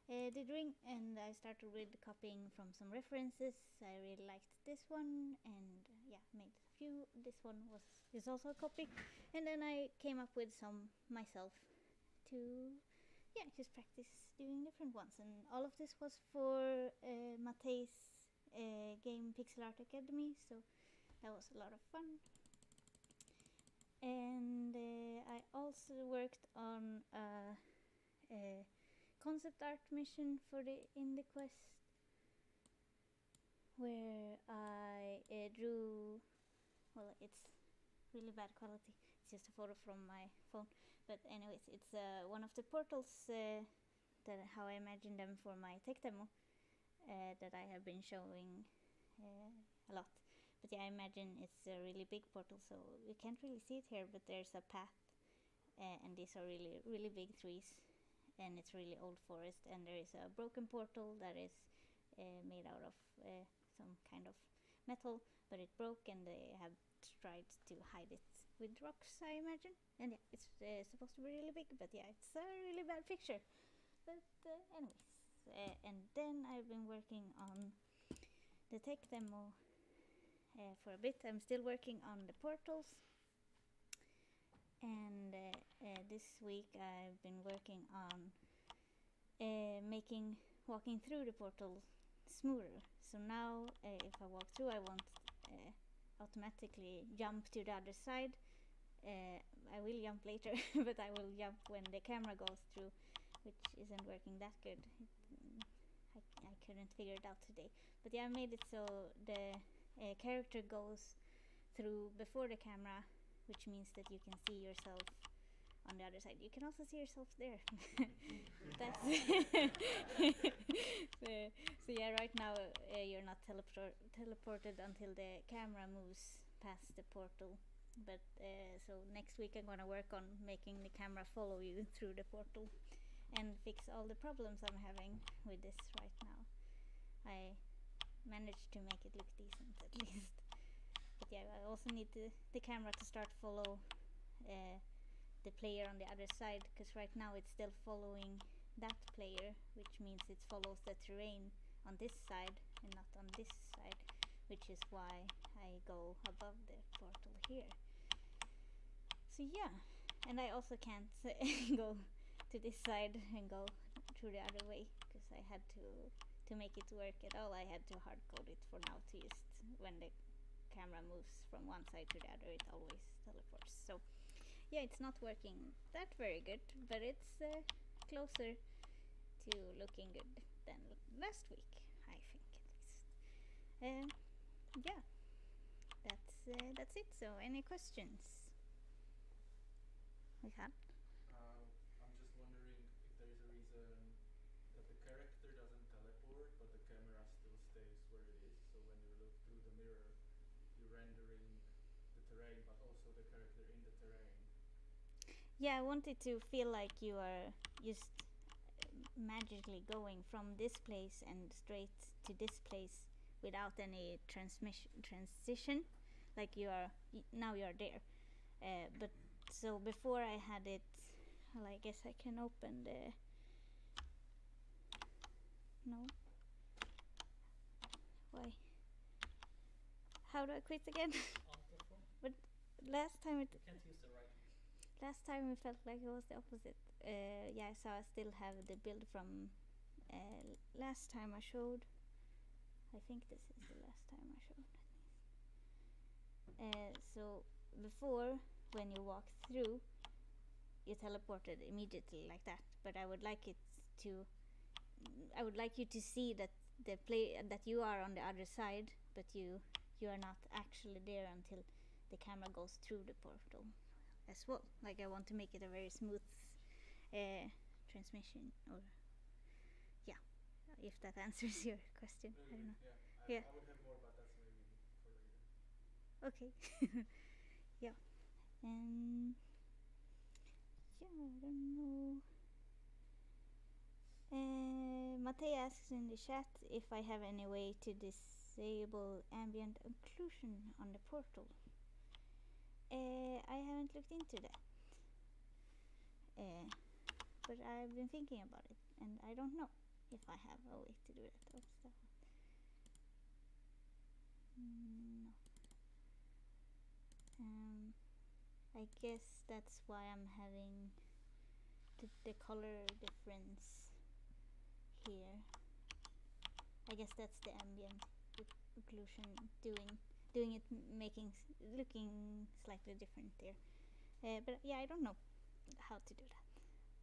[SPEAKER 17] dithering, and I started with copying from some references. I really liked this one, and yeah, made a few. This one is also a copy, and then I came up with some myself to just practice doing different ones. And all of this was for Matei's game Pixel Art Academy, so that was a lot of fun. And I also worked on a concept art mission for the Indie Quest, where I drew, well, it's really bad quality, it's just a photo from my phone, but anyways, it's one of the portals that how I imagined them for my tech demo that I have been showing a lot. But yeah, I imagine it's a really big portal, so you can't really see it here, but there's a path, and these are really, really big trees, and it's really old forest, and there is a broken portal that is made out of some kind of metal, but it broke, and they have tried to hide it with rocks, I imagine. And yeah, it's supposed to be really big, but yeah, it's a really bad picture. But anyways, and then I've been working on the tech demo for a bit. I'm still working on the portals, and this week I've been working on making walking through the portal smoother. So now if I walk through, I won't automatically jump to the other side. I will jump later, but I will jump when the camera goes through, which isn't working that good. I couldn't figure it out today. But yeah, I made it so the character goes through before the camera, which means that you can see yourself on the other side. You can also see yourself there. That's so yeah, right now you're not teleported until the camera moves past the portal. But so next week I'm gonna work on making the camera follow you through the portal and fix all the problems I'm having with this right now. I managed to make it look decent at least. But yeah, I also need the camera to start follow the player on the other side, because right now it's still following that player, which means it follows the terrain on this side and not on this side, which is why I go above the portal here. So yeah, and I also can't go to this side and go through the other way, because I had to make it work at all. I had to hard code it for now to just when the camera moves from one side to the other, it always teleports. So yeah, it's not working that very good, but it's closer to looking good than last week, I think, at least. Yeah, that's it. So any questions we have?
[SPEAKER 9] I'm just wondering if there is a reason that the character doesn't teleport, but the camera still stays where it is. So when you look through the mirror, you're rendering the terrain, but also the character in the terrain.
[SPEAKER 17] Yeah, I wanted to feel like you are just magically going from this place and straight to this place without any transition, like now you are there. But so before I had it, well, I guess I can open the no. Why? How do I quit again? But last time it.
[SPEAKER 13] You can't use the right.
[SPEAKER 17] Last time it felt like it was the opposite. Yeah, so I still have the build from last time I showed. I think this is the last time I showed. So before, when you walk through, you teleported immediately like that. But I would like you to see that that you are on the other side, but you are not actually there until the camera goes through the portal as well. Like, I want to make it a very smooth transmission, or yeah, if that answers your question. I don't know.
[SPEAKER 9] Yeah, I would have more, but that's maybe for later.
[SPEAKER 17] Okay. Yeah. And yeah, I don't know. Matei asks in the chat if I have any way to disable ambient occlusion on the portal. I haven't looked into that. But I've been thinking about it, and I don't know if I have a way to do that. What's that one? No. I guess that's why I'm having the color difference here. I guess that's the ambient occlusion doing it, looking slightly different there. But yeah, I don't know how to do that.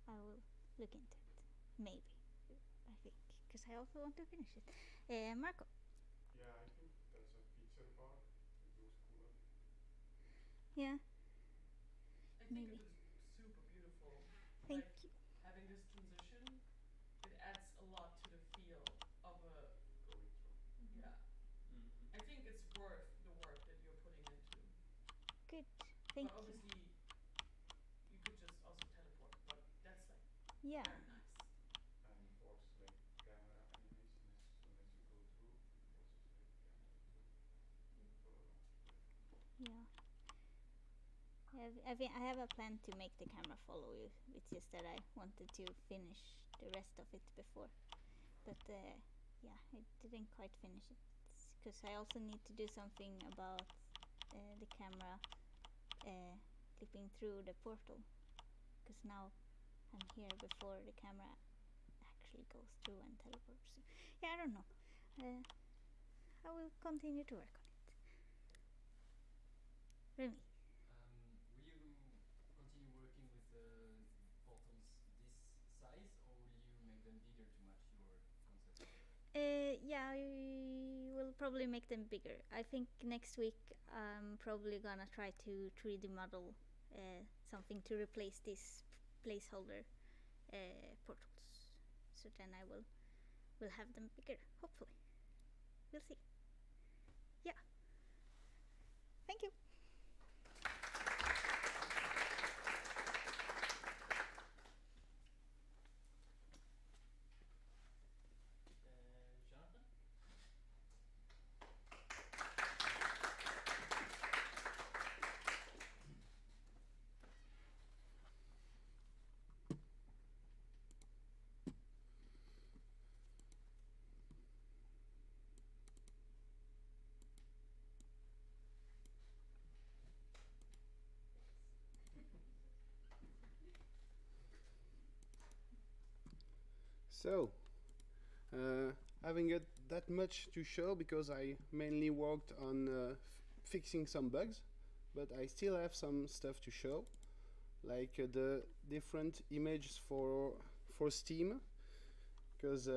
[SPEAKER 17] I will look into it, maybe. I think, because I also want to finish it. Marco.
[SPEAKER 14] Yeah, I think that's a feature bar. It looks cooler.
[SPEAKER 17] Yeah.
[SPEAKER 7] I think
[SPEAKER 17] Maybe.
[SPEAKER 7] it looks super beautiful.
[SPEAKER 17] Thank
[SPEAKER 7] like,
[SPEAKER 17] you.
[SPEAKER 7] Having this transition, it adds a lot to the feel of a
[SPEAKER 14] going through.
[SPEAKER 7] Yeah. I think it's worth the work that you're putting into.
[SPEAKER 17] Good. Thank
[SPEAKER 7] but
[SPEAKER 17] you.
[SPEAKER 7] obviously, you could just also teleport, but that's like
[SPEAKER 17] Yeah.
[SPEAKER 7] very nice.
[SPEAKER 14] And also like camera animation as soon as you go through, it also like camera to follow along.
[SPEAKER 17] Yeah. I have a plan to make the camera follow you. It's just that I wanted to finish the rest of it before. But yeah, I didn't quite finish it. Because I also need to do something about the camera flipping through the portal. Because now I'm here before the camera actually goes through and teleports. Yeah, I don't know. I will continue to work on it. Remy.
[SPEAKER 18] Will you continue working with the portals this size, or will you make them bigger to match your concept?
[SPEAKER 17] Yeah, I will probably make them bigger. I think next week I'm probably gonna try to 3D model something to replace these placeholder portals. So then I will have them bigger, hopefully. We'll see. Yeah. Thank you.
[SPEAKER 13] Jonathan?
[SPEAKER 19] So, having that much to show because I mainly worked on fixing some bugs, but I still have some stuff to show, like the different images for Steam, because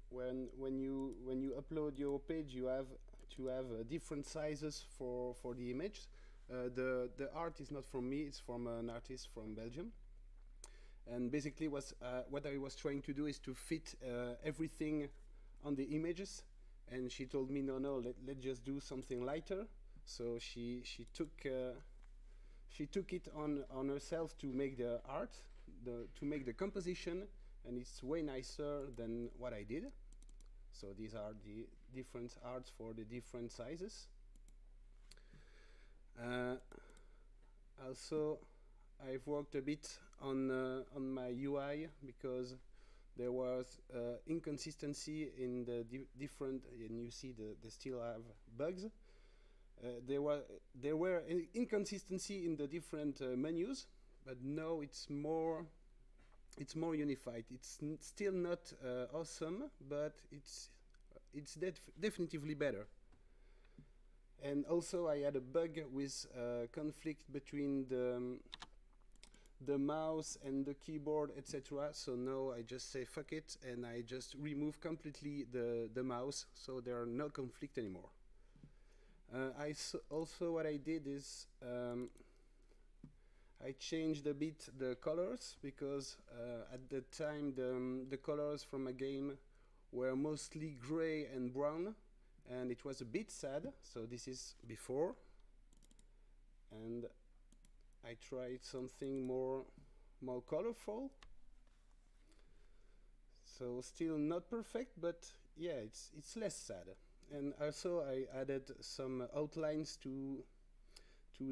[SPEAKER 19] when you upload your page, you have to have different sizes for the image. The art is not from me; it's from an artist from Belgium. And basically, what I was trying to do is to fit everything on the images. And she told me, no, let's just do something lighter. So she took it on herself to make the art, to make the composition, and it's way nicer than what I did. So these are the different arts for the different sizes. Also, I've worked a bit on my UI because there was inconsistency in the different, and you see they still have bugs. There were inconsistency in the different menus, but now it's more unified. It's still not awesome, but it's definitively better. And also I had a bug with conflict between the mouse and the keyboard, etc. So now I just say fuck it, and I just remove completely the mouse, so there are no conflict anymore. Also what I did is I changed a bit the colors because at the time the colors from a game were mostly gray and brown, and it was a bit sad. So this is before, and I tried something more colorful. So still not perfect, but yeah, it's less sad. And also I added some outlines to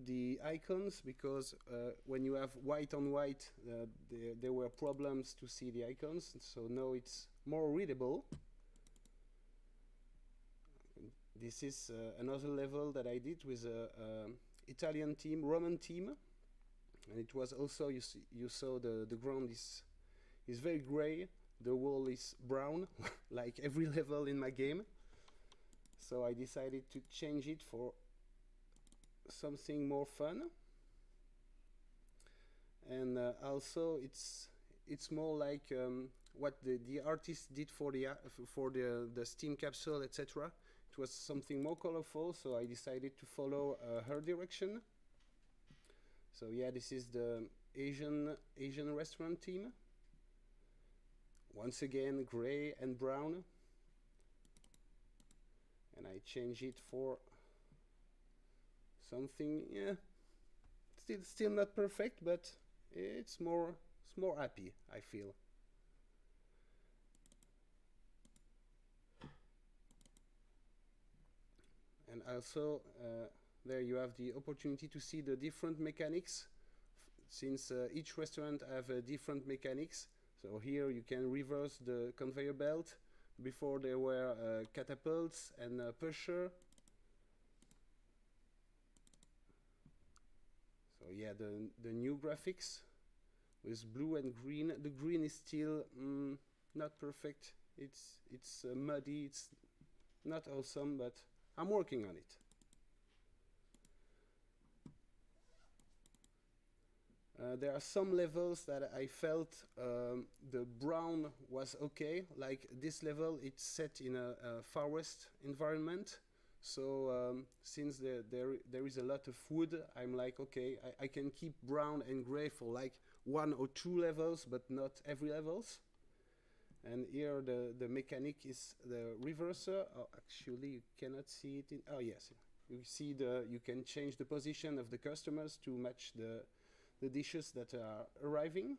[SPEAKER 19] the icons because when you have white on white, there were problems to see the icons. So now it's more readable. This is another level that I did with a Italian team, Roman team, and it was also you saw the ground is very gray, the wall is brown, like every level in my game. So I decided to change it for something more fun, and also it's more like what the artist did for the Steam capsule, etc. It was something more colorful, so I decided to follow her direction. So yeah, this is the Asian restaurant team. Once again, gray and brown, and I change it for something, yeah, still not perfect, but it's more happy, I feel. And also there you have the opportunity to see the different mechanics, since each restaurant have different mechanics. So here you can reverse the conveyor belt. Before there were catapults and pusher. So yeah, the new graphics with blue and green. The green is still not perfect. It's muddy. It's not awesome, but I'm working on it. There are some levels that I felt the brown was okay. Like this level, it's set in a Far West environment. So since there is a lot of wood, I'm like, okay, I can keep brown and gray for like 1 or 2 levels, but not every levels. And here the mechanic is the reverser. Oh, actually, you cannot see it. Oh yes, you see you can change the position of the customers to match the dishes that are arriving.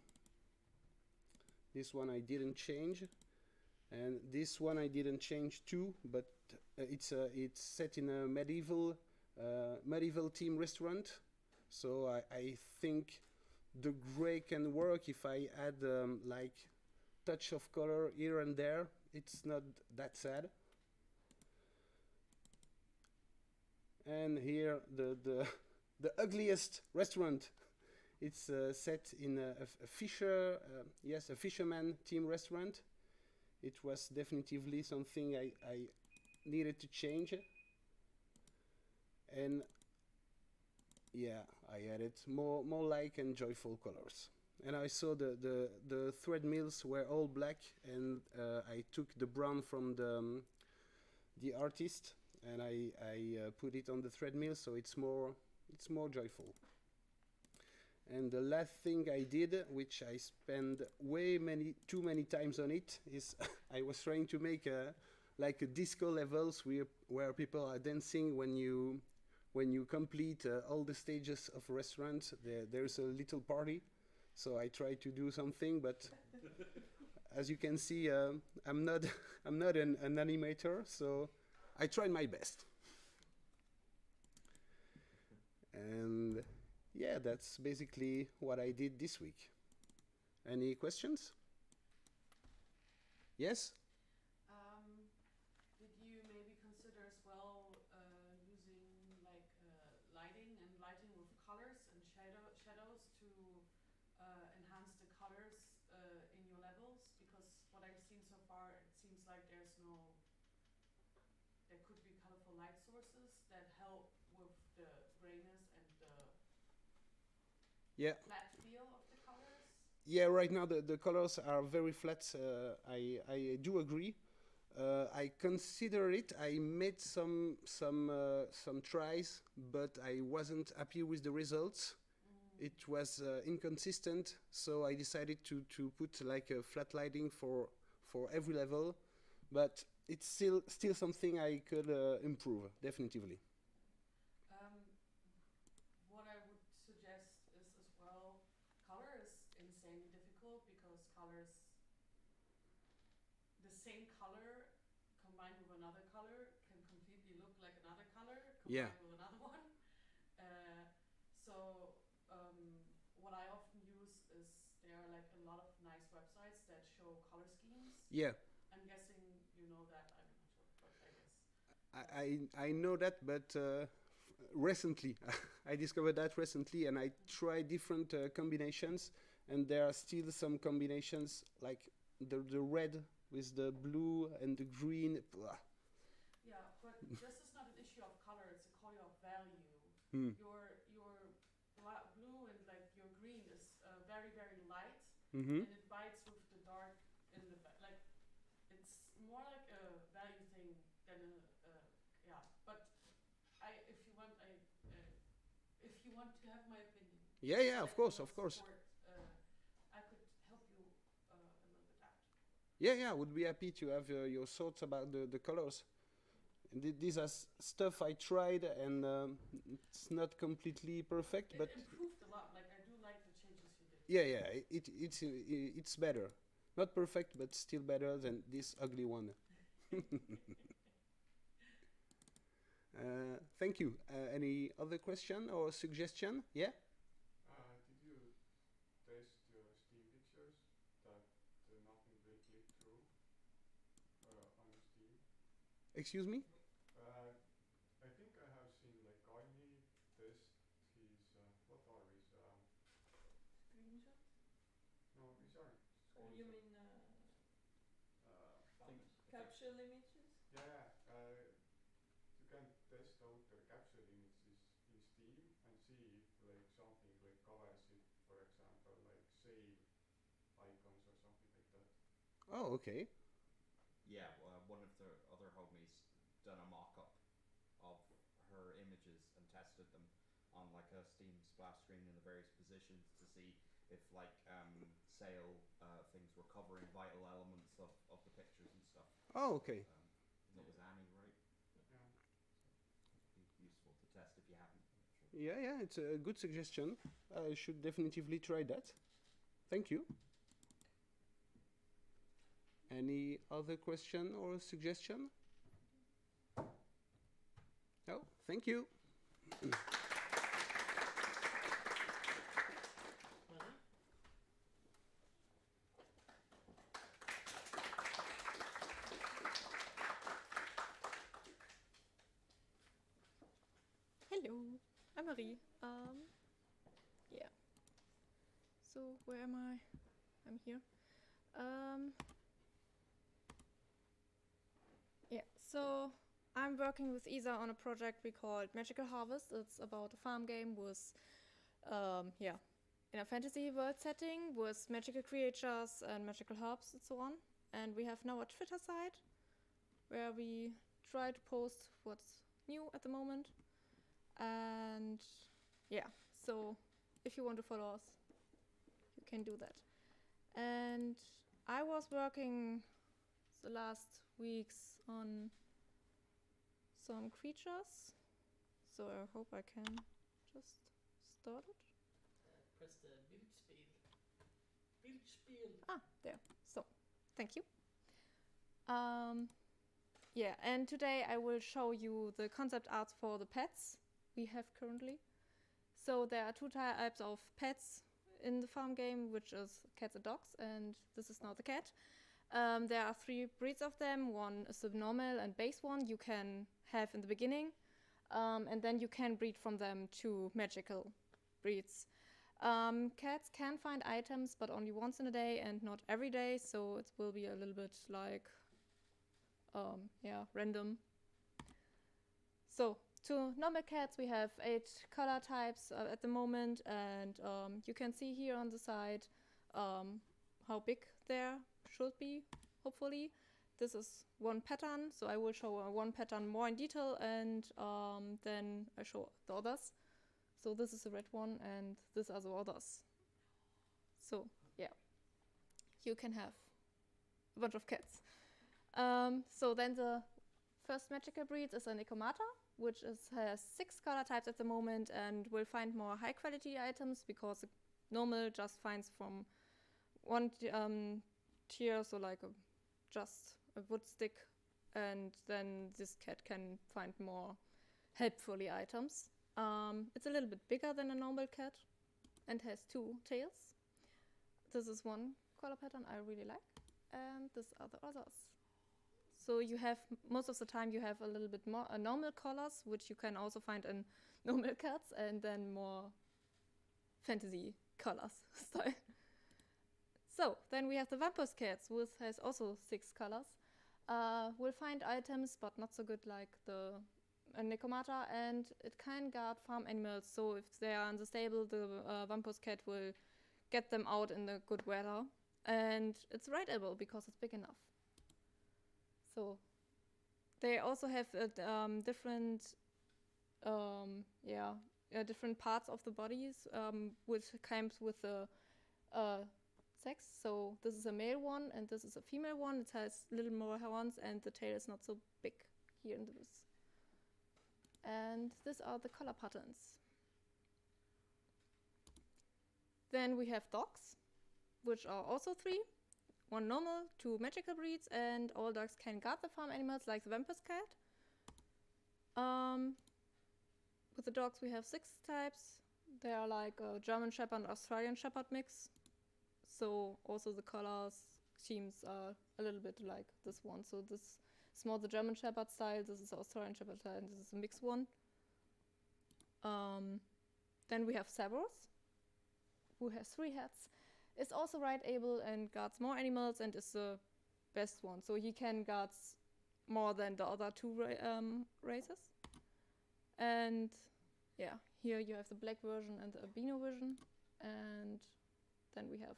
[SPEAKER 19] This one I didn't change, and this one I didn't change too, but it's set in a medieval team restaurant, so I think the gray can work if I add like touch of color here and there. It's not that sad. And here the ugliest restaurant It's set in a fisherman team restaurant. It was definitively something I needed to change. And yeah, I added more light and joyful colors. And I saw the thread mills were all black, and I took the brown from the artist, and I put it on the thread mill, so it's more joyful. And the last thing I did, which I spent too many times on it, is I was trying to make like a disco levels where people are dancing when you complete all the stages of a restaurant. There's a little party, so I tried to do something, but as you can see, I'm not an animator, so I tried my best. And yeah, that's basically what I did this week. Any questions? Yes?
[SPEAKER 7] Did you maybe consider as well using like lighting with colors and shadows to enhance the colors in your levels? Because what I've seen so far, it seems like there could be colorful light sources that help with the grayness and the flat feel of the colors.
[SPEAKER 19] Yeah, right now the colors are very flat. I do agree. I consider it. I made some tries, but I wasn't happy with the results. It was inconsistent, so I decided to put like a flat lighting for every level. But it's still something I could improve, definitely.
[SPEAKER 7] What I would suggest is as well, color is insanely difficult because the same color combined with another color can completely look like another color combined with another one. What I often use is there are like a lot of nice websites that show color schemes.
[SPEAKER 19] Yeah.
[SPEAKER 7] I'm guessing you know that. I'm not sure, but I guess.
[SPEAKER 19] I know that, but recently I discovered that recently, and I tried different combinations, and there are still some combinations like the red with the blue and the green.
[SPEAKER 7] Yeah, but this is not an issue of color; it's a color of value. Your blue and like your green is very light, and it bites with the dark in the like. It's more like a value thing than But if you want to have my opinion.
[SPEAKER 19] Yeah, of course.
[SPEAKER 7] I could help you a little bit out.
[SPEAKER 19] Yeah, I would be happy to have your thoughts about the colors. And these are stuff I tried, and it's not completely perfect, but
[SPEAKER 7] it improved a lot. Like I do like the changes you did.
[SPEAKER 19] It's better. Not perfect, but still better than this ugly one. Thank you. Any other question or suggestion? Yeah?
[SPEAKER 14] Did you test your Steam pictures that nothing will click through on Steam?
[SPEAKER 19] Excuse me?
[SPEAKER 14] I think I have seen like Kaini test his what are his
[SPEAKER 16] Screenshots?
[SPEAKER 14] no, these aren't
[SPEAKER 16] Or you mean capsule images?
[SPEAKER 14] Yeah, you can test out the capsule images in Steam and see if like something like covers it, for example, like save icons or something like that.
[SPEAKER 19] Oh, okay.
[SPEAKER 20] Yeah, one of the other homies done a mock-up of her images and tested them on like a Steam splash screen in the various positions to see if like sale things were covering vital elements of the pictures and stuff.
[SPEAKER 19] Oh, okay.
[SPEAKER 20] That was Annie, right?
[SPEAKER 14] Yeah.
[SPEAKER 20] It'd be useful to test if you haven't.
[SPEAKER 19] Yeah, it's a good suggestion. I should definitely try that. Thank you. Any other question or suggestion? No, thank you.
[SPEAKER 21] Hello, I'm Marie. Yeah.
[SPEAKER 16] So where am I? I'm here. Yeah, so I'm working with Isa on a project we called Magical Harvest. It's about a farm game with, in a fantasy world setting with magical creatures and magical herbs and so on. And we have now a Twitter site where we try to post what's new at the moment. And yeah, so if you want to follow us, you can do that. And I was working the last weeks on some creatures, so I hope I can just start it.
[SPEAKER 13] Press the Bildspiel. Bildspiel.
[SPEAKER 16] Ah, there. So, thank you. Yeah, and today I will show you the concept arts for the pets we have currently. So there are two types of pets in the farm game, which is cats and dogs, and this is now the cat. There are 3 breeds of them. One is the normal and base one you can have in the beginning, and then you can breed from them to magical breeds. Cats can find items, but only once in a day and not every day, so it will be a little bit like, random. So, to normal cats we have 8 color types at the moment, and you can see here on the side how big they should be, hopefully. This is one pattern, so I will show one pattern more in detail, and then I show the others. So this is the red one, and these are the others. So, yeah, you can have a bunch of cats. So then the first magical breed is a Necromata, which has 6 color types at the moment, and will find more high quality items because normal just finds from one tier, so like just a wood stick, and then this cat can find more helpfully items. It's a little bit bigger than a normal cat and has 2 tails. This is one color pattern I really like, and these are the others. So you have, most of the time you have a little bit more normal colors, which you can also find in normal cats, and then more fantasy colors style. So then we have the Vampus cats, which has also 6 colors. Will find items, but not so good like the Necromata, and it can guard farm animals, so if they are in the stable, the Vampus cat will get them out in the good weather. And it's rideable because it's big enough. So they also have different different parts of the bodies, which comes with the sex. So this is a male one and this is a female one. It has a little more horns and the tail is not so big here in this. And these are the color patterns. Then we have dogs, which are also 3. 1 normal, 2 magical breeds, and all dogs can guard the farm animals like the Vampus cat. With the dogs we have 6 types. They are like a German Shepherd and Australian Shepherd mix. So also the colors schemes are a little bit like this one. So this is more the German Shepherd style, this is the Australian Shepherd style, and this is a mixed one. Then we have Cerberus, who has 3 heads. Is also rideable and guards more animals and is the best one. So he can guard more than the other 2 races. And yeah, here you have the black version and the albino version. And then we have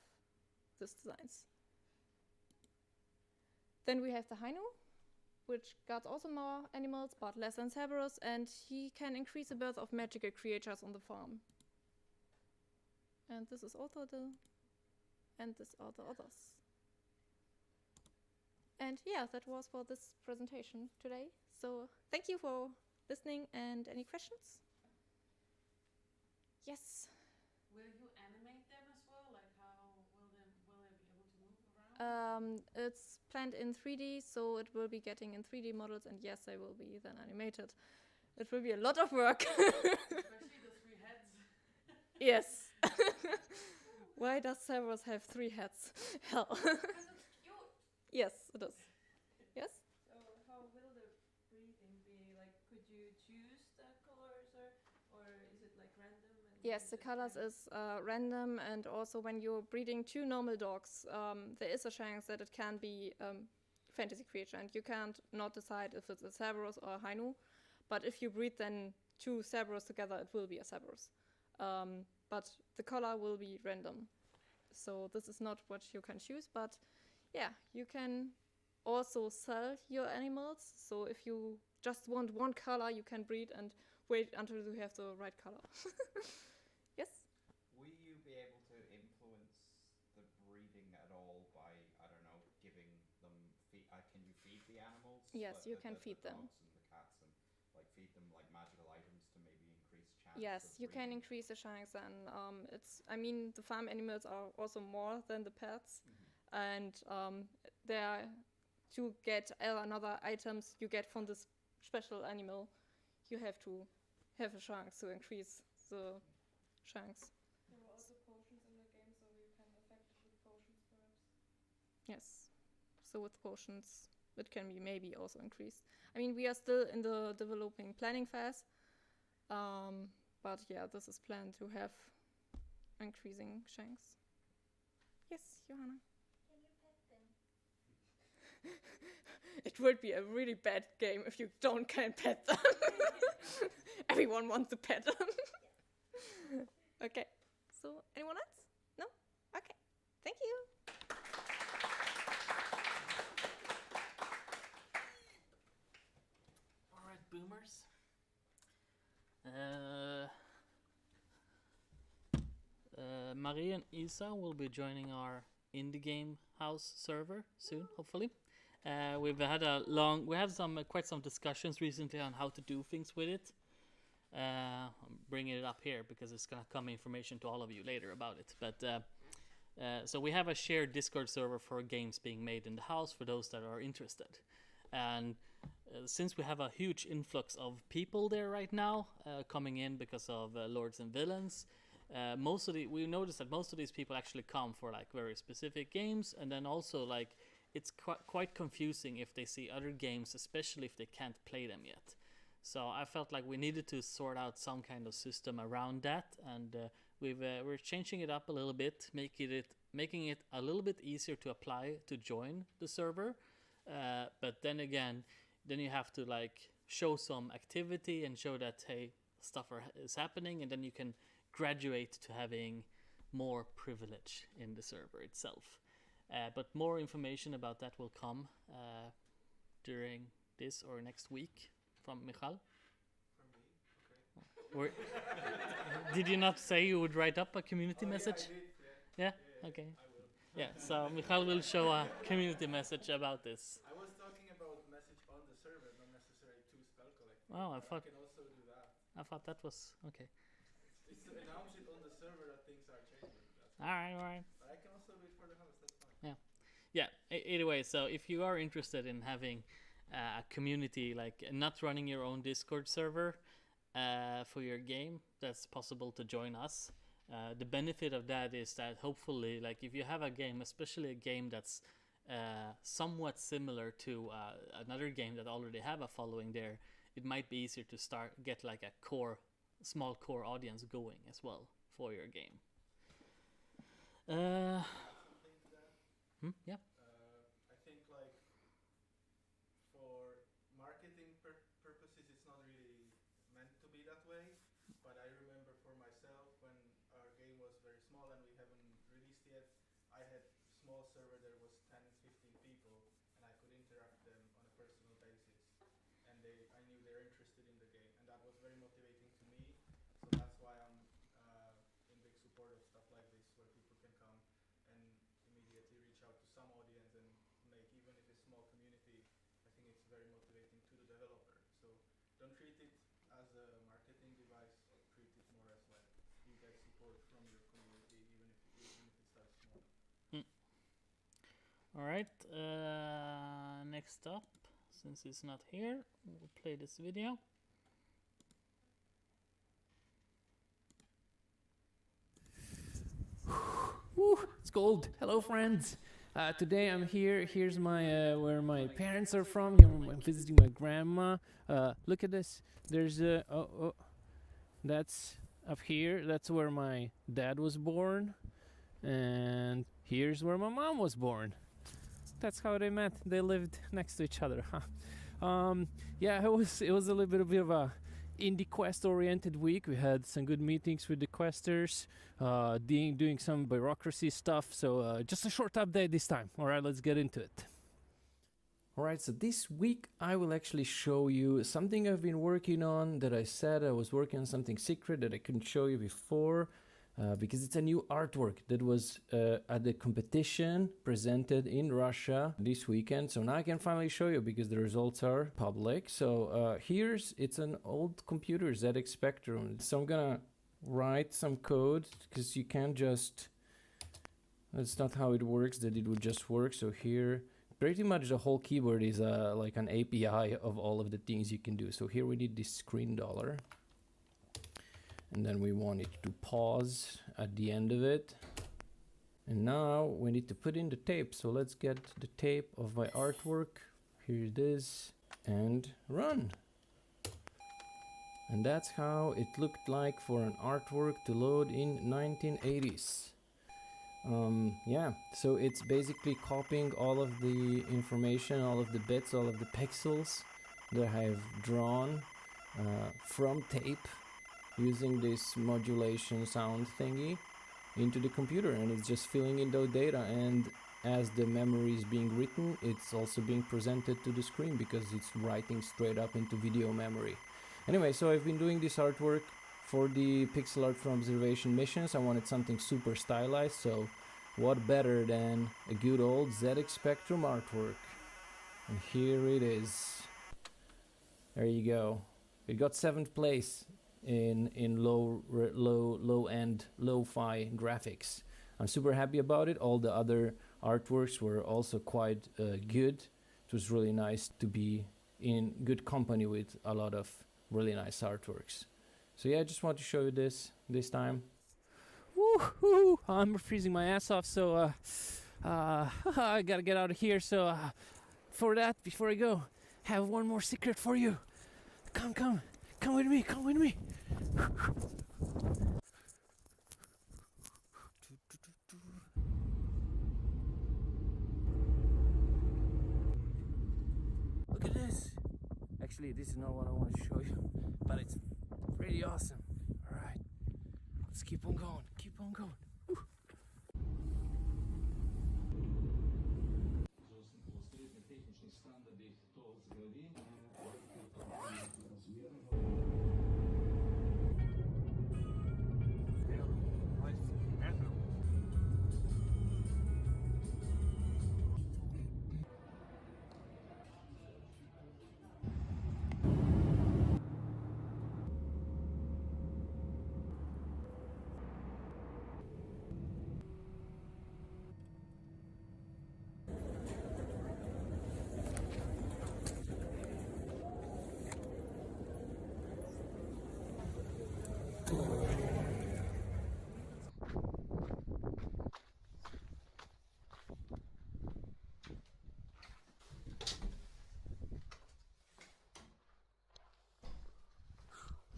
[SPEAKER 16] these designs. Then we have the Hainu, which guards also more animals but less than Cerberus, and he can increase the birth of magical creatures on the farm. And this is also the... and these are the others. And yeah, that was for this presentation today. So thank you for listening, and any questions? Yes?
[SPEAKER 7] Will you animate them as well? Like how will they be able to move around?
[SPEAKER 16] It's planned in 3D, so it will be getting in 3D models, and yes, they will be then animated. It will be a lot of work.
[SPEAKER 7] Especially the 3 heads.
[SPEAKER 16] Yes. Why does Cerberus have 3 heads? Hell.
[SPEAKER 7] Because it's cute.
[SPEAKER 16] Yes, it is. Yes? So how will the breathing be? Like, could you choose the colors, or is it like random? And Yes, the colors is random, and also when you're breeding two normal dogs, there is a chance that it can be fantasy creature, and you can't not decide if it's a Cerberus or a Hainu. But if you breed then two Cerberus together, it will be a Cerberus. But the color will be random. So this is not what you can choose, but yeah, you can also sell your animals. So if you just want one color, you can breed and wait until you have the right color. Yes?
[SPEAKER 20] Will you be able to influence the breeding at all by, I don't know, giving them can you feed the animals?
[SPEAKER 16] Yes, you can feed
[SPEAKER 20] the
[SPEAKER 16] them.
[SPEAKER 20] dogs and the cats, and like feed them like magical items to maybe increase chance.
[SPEAKER 16] Yes, you can increase the chance, and I mean, the farm animals are also more than the pets, and there to get another items you get from this special animal, you have to have a chance to increase the chance.
[SPEAKER 7] There were also potions in the game, so you can affect it with potions, perhaps.
[SPEAKER 16] Yes, so with potions, it can be maybe also increased. I mean, we are still in the developing planning phase, but yeah, this is planned to have increasing chance. Yes, Johanna.
[SPEAKER 17] Can you pet them?
[SPEAKER 16] It would be a really bad game if you can pet them. Everyone wants to pet them. Okay, so anyone else? No? Okay, thank you.
[SPEAKER 13] All right, boomers. Marie and Isa will be joining our indie game house server soon, hopefully. We've had quite some discussions recently on how to do things with it. I'm bringing it up here because it's gonna come information to all of you later about it. But so we have a shared Discord server for games being made in the house for those that are interested. And since we have a huge influx of people there right now coming in because of Lords and Villains, we noticed that most of these people actually come for like very specific games, and then also like it's quite confusing if they see other games, especially if they can't play them yet. So I felt like we needed to sort out some kind of system around that, and we're changing it up a little bit, making it a little bit easier to apply to join the server. But then again, you have to like show some activity and show that hey, stuff is happening, and then you can graduate to having more privilege in the server itself. But more information about that will come during this or next week from Michal. Okay. Did you not say you would write up a community message? Yeah? Okay. Yeah, so Michal will show a community message about this.
[SPEAKER 14] I was talking about message on the server, not necessarily to Spelkollektivet.
[SPEAKER 13] Oh, I
[SPEAKER 14] can also do that.
[SPEAKER 13] I thought that was okay.
[SPEAKER 14] It's to announce it on the server that things are changing.
[SPEAKER 13] All right.
[SPEAKER 14] But I can also do it for the house. That's fine.
[SPEAKER 13] Yeah. Anyway, so if you are interested in having a community, like not running your own Discord server for your game, that's possible to join us. The benefit of that is that hopefully, like if you have a game, especially a game that's somewhat similar to another game that already have a following there, it might be easier to get like a small core audience going as well for your game. Yeah.
[SPEAKER 14] I think like for marketing purposes, it's not really meant to be that way. But I remember for myself when our game was very small and we haven't released yet, I had a small server. There was 10, 15 people, and I could interact them on a personal basis. And I knew they're interested in the game, and that was very motivating to me. So that's why I'm in big support of stuff like this, where people can come and immediately reach out to some audience and make, even if it's small community, I think it's very motivating to the developer. So don't treat it as a marketing device, treat it more as like you get support from your community, even if it starts small.
[SPEAKER 13] All right. Next up, since it's not here, we'll play this video.
[SPEAKER 21] Woo, it's cold. Hello, friends. Today I'm here. Here's my where my parents are from. Here I'm visiting my grandma. Look at this. There's that's up here, that's where my dad was born, and here's where my mom was born. That's how they met. They lived next to each other. Yeah, it was a little bit of a indie quest oriented week. We had some good meetings with the questers, doing some bureaucracy stuff. So just a short update this time. All right, let's get into it. Alright, so this week I will actually show you something I've been working on that I said I was working on something secret that I couldn't show you before because it's a new artwork that was at the competition presented in Russia this weekend. So now I can finally show you because the results are public. So it's an old computer, ZX Spectrum. So I'm gonna write some code because you can't just, that's not how it works, that it would just work. So here, pretty much the whole keyboard is like an API of all of the things you can do. So here we need this screen dollar. And then we want it to pause at the end of it. And now we need to put in the tape. So let's get the tape of my artwork. Here it is. And run. And that's how it looked like for an artwork to load in 1980s. Yeah, so it's basically copying all of the information, all of the bits, all of the pixels that I have drawn from tape using this modulation sound thingy into the computer, and it's just filling in those data, and as the memory is being written, it's also being presented to the screen because it's writing straight up into video memory. Anyway, so I've been doing this artwork for the pixel art from observation missions. I wanted something super stylized, so what better than a good old ZX Spectrum artwork. And here it is. There you go. It got 7th place in low-end, lo-fi graphics. I'm super happy about it. All the other artworks were also quite good. It was really nice to be in good company with a lot of really nice artworks. So yeah, I just want to show you this time. Woo-hoo! I'm freezing my ass off, so I gotta get out of here. So for that, before I go, have one more secret for you. Come with me, come with me. Look at this. Actually, this is not what I want to show you, but it's pretty awesome. All right, let's keep on going, keep on going. Woo.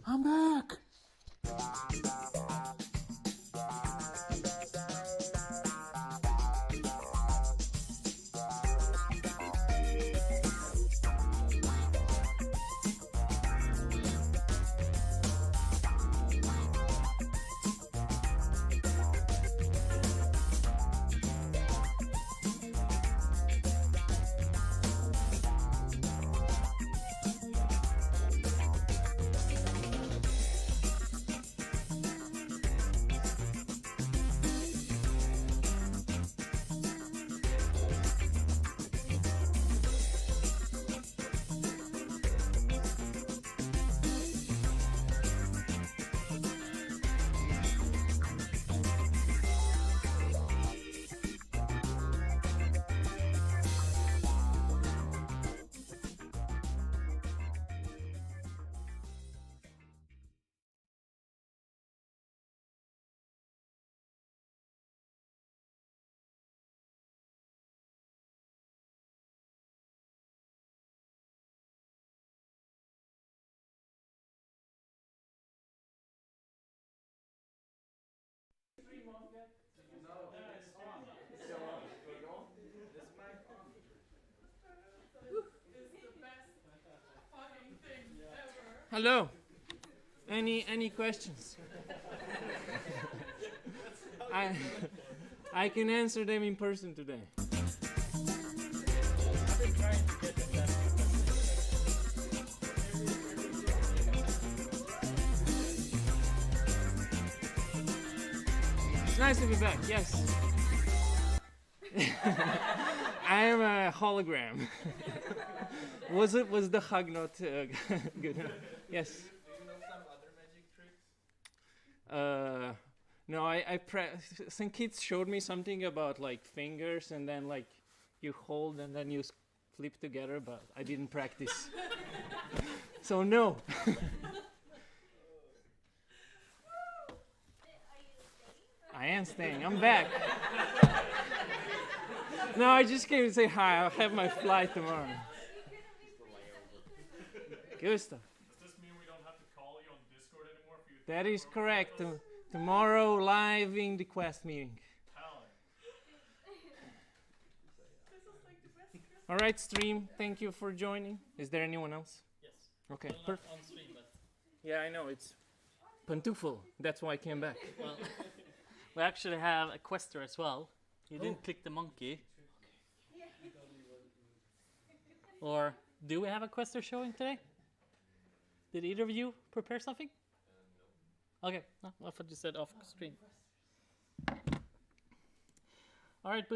[SPEAKER 21] I'm back!
[SPEAKER 11] stream off yet?
[SPEAKER 5] No, it's on. It's still on. This mic on.
[SPEAKER 7] It's the best fucking thing ever.
[SPEAKER 2] Hello. Any questions? I can answer them in person today. It's nice to be back. Yes. I am a hologram. Was the hug not good enough? Yes.
[SPEAKER 9] Do you know some other magic tricks?
[SPEAKER 2] No, some kids showed me something about like fingers and then like you hold and then you flip together, but I didn't practice. So no. I am staying. I'm back. No, I just came to say hi. I'll have my flight tomorrow. Good stuff.
[SPEAKER 3] Does this mean we don't have to call you on Discord anymore for you?
[SPEAKER 2] That is correct. Tomorrow, live in the Quest meeting. All right, stream. Thank you for joining. Is there anyone else?
[SPEAKER 13] Yes.
[SPEAKER 2] Okay.
[SPEAKER 13] Well, not
[SPEAKER 2] Perfect.
[SPEAKER 13] on stream, but
[SPEAKER 2] Yeah, I know. It's Pantufel. That's why I came back.
[SPEAKER 13] well, we actually have a quester as well. You didn't
[SPEAKER 2] Oh.
[SPEAKER 13] click the monkey. Or do we have a quester showing today? Did either of you prepare something? No. Okay, no, I thought you said off stream. All right, boo.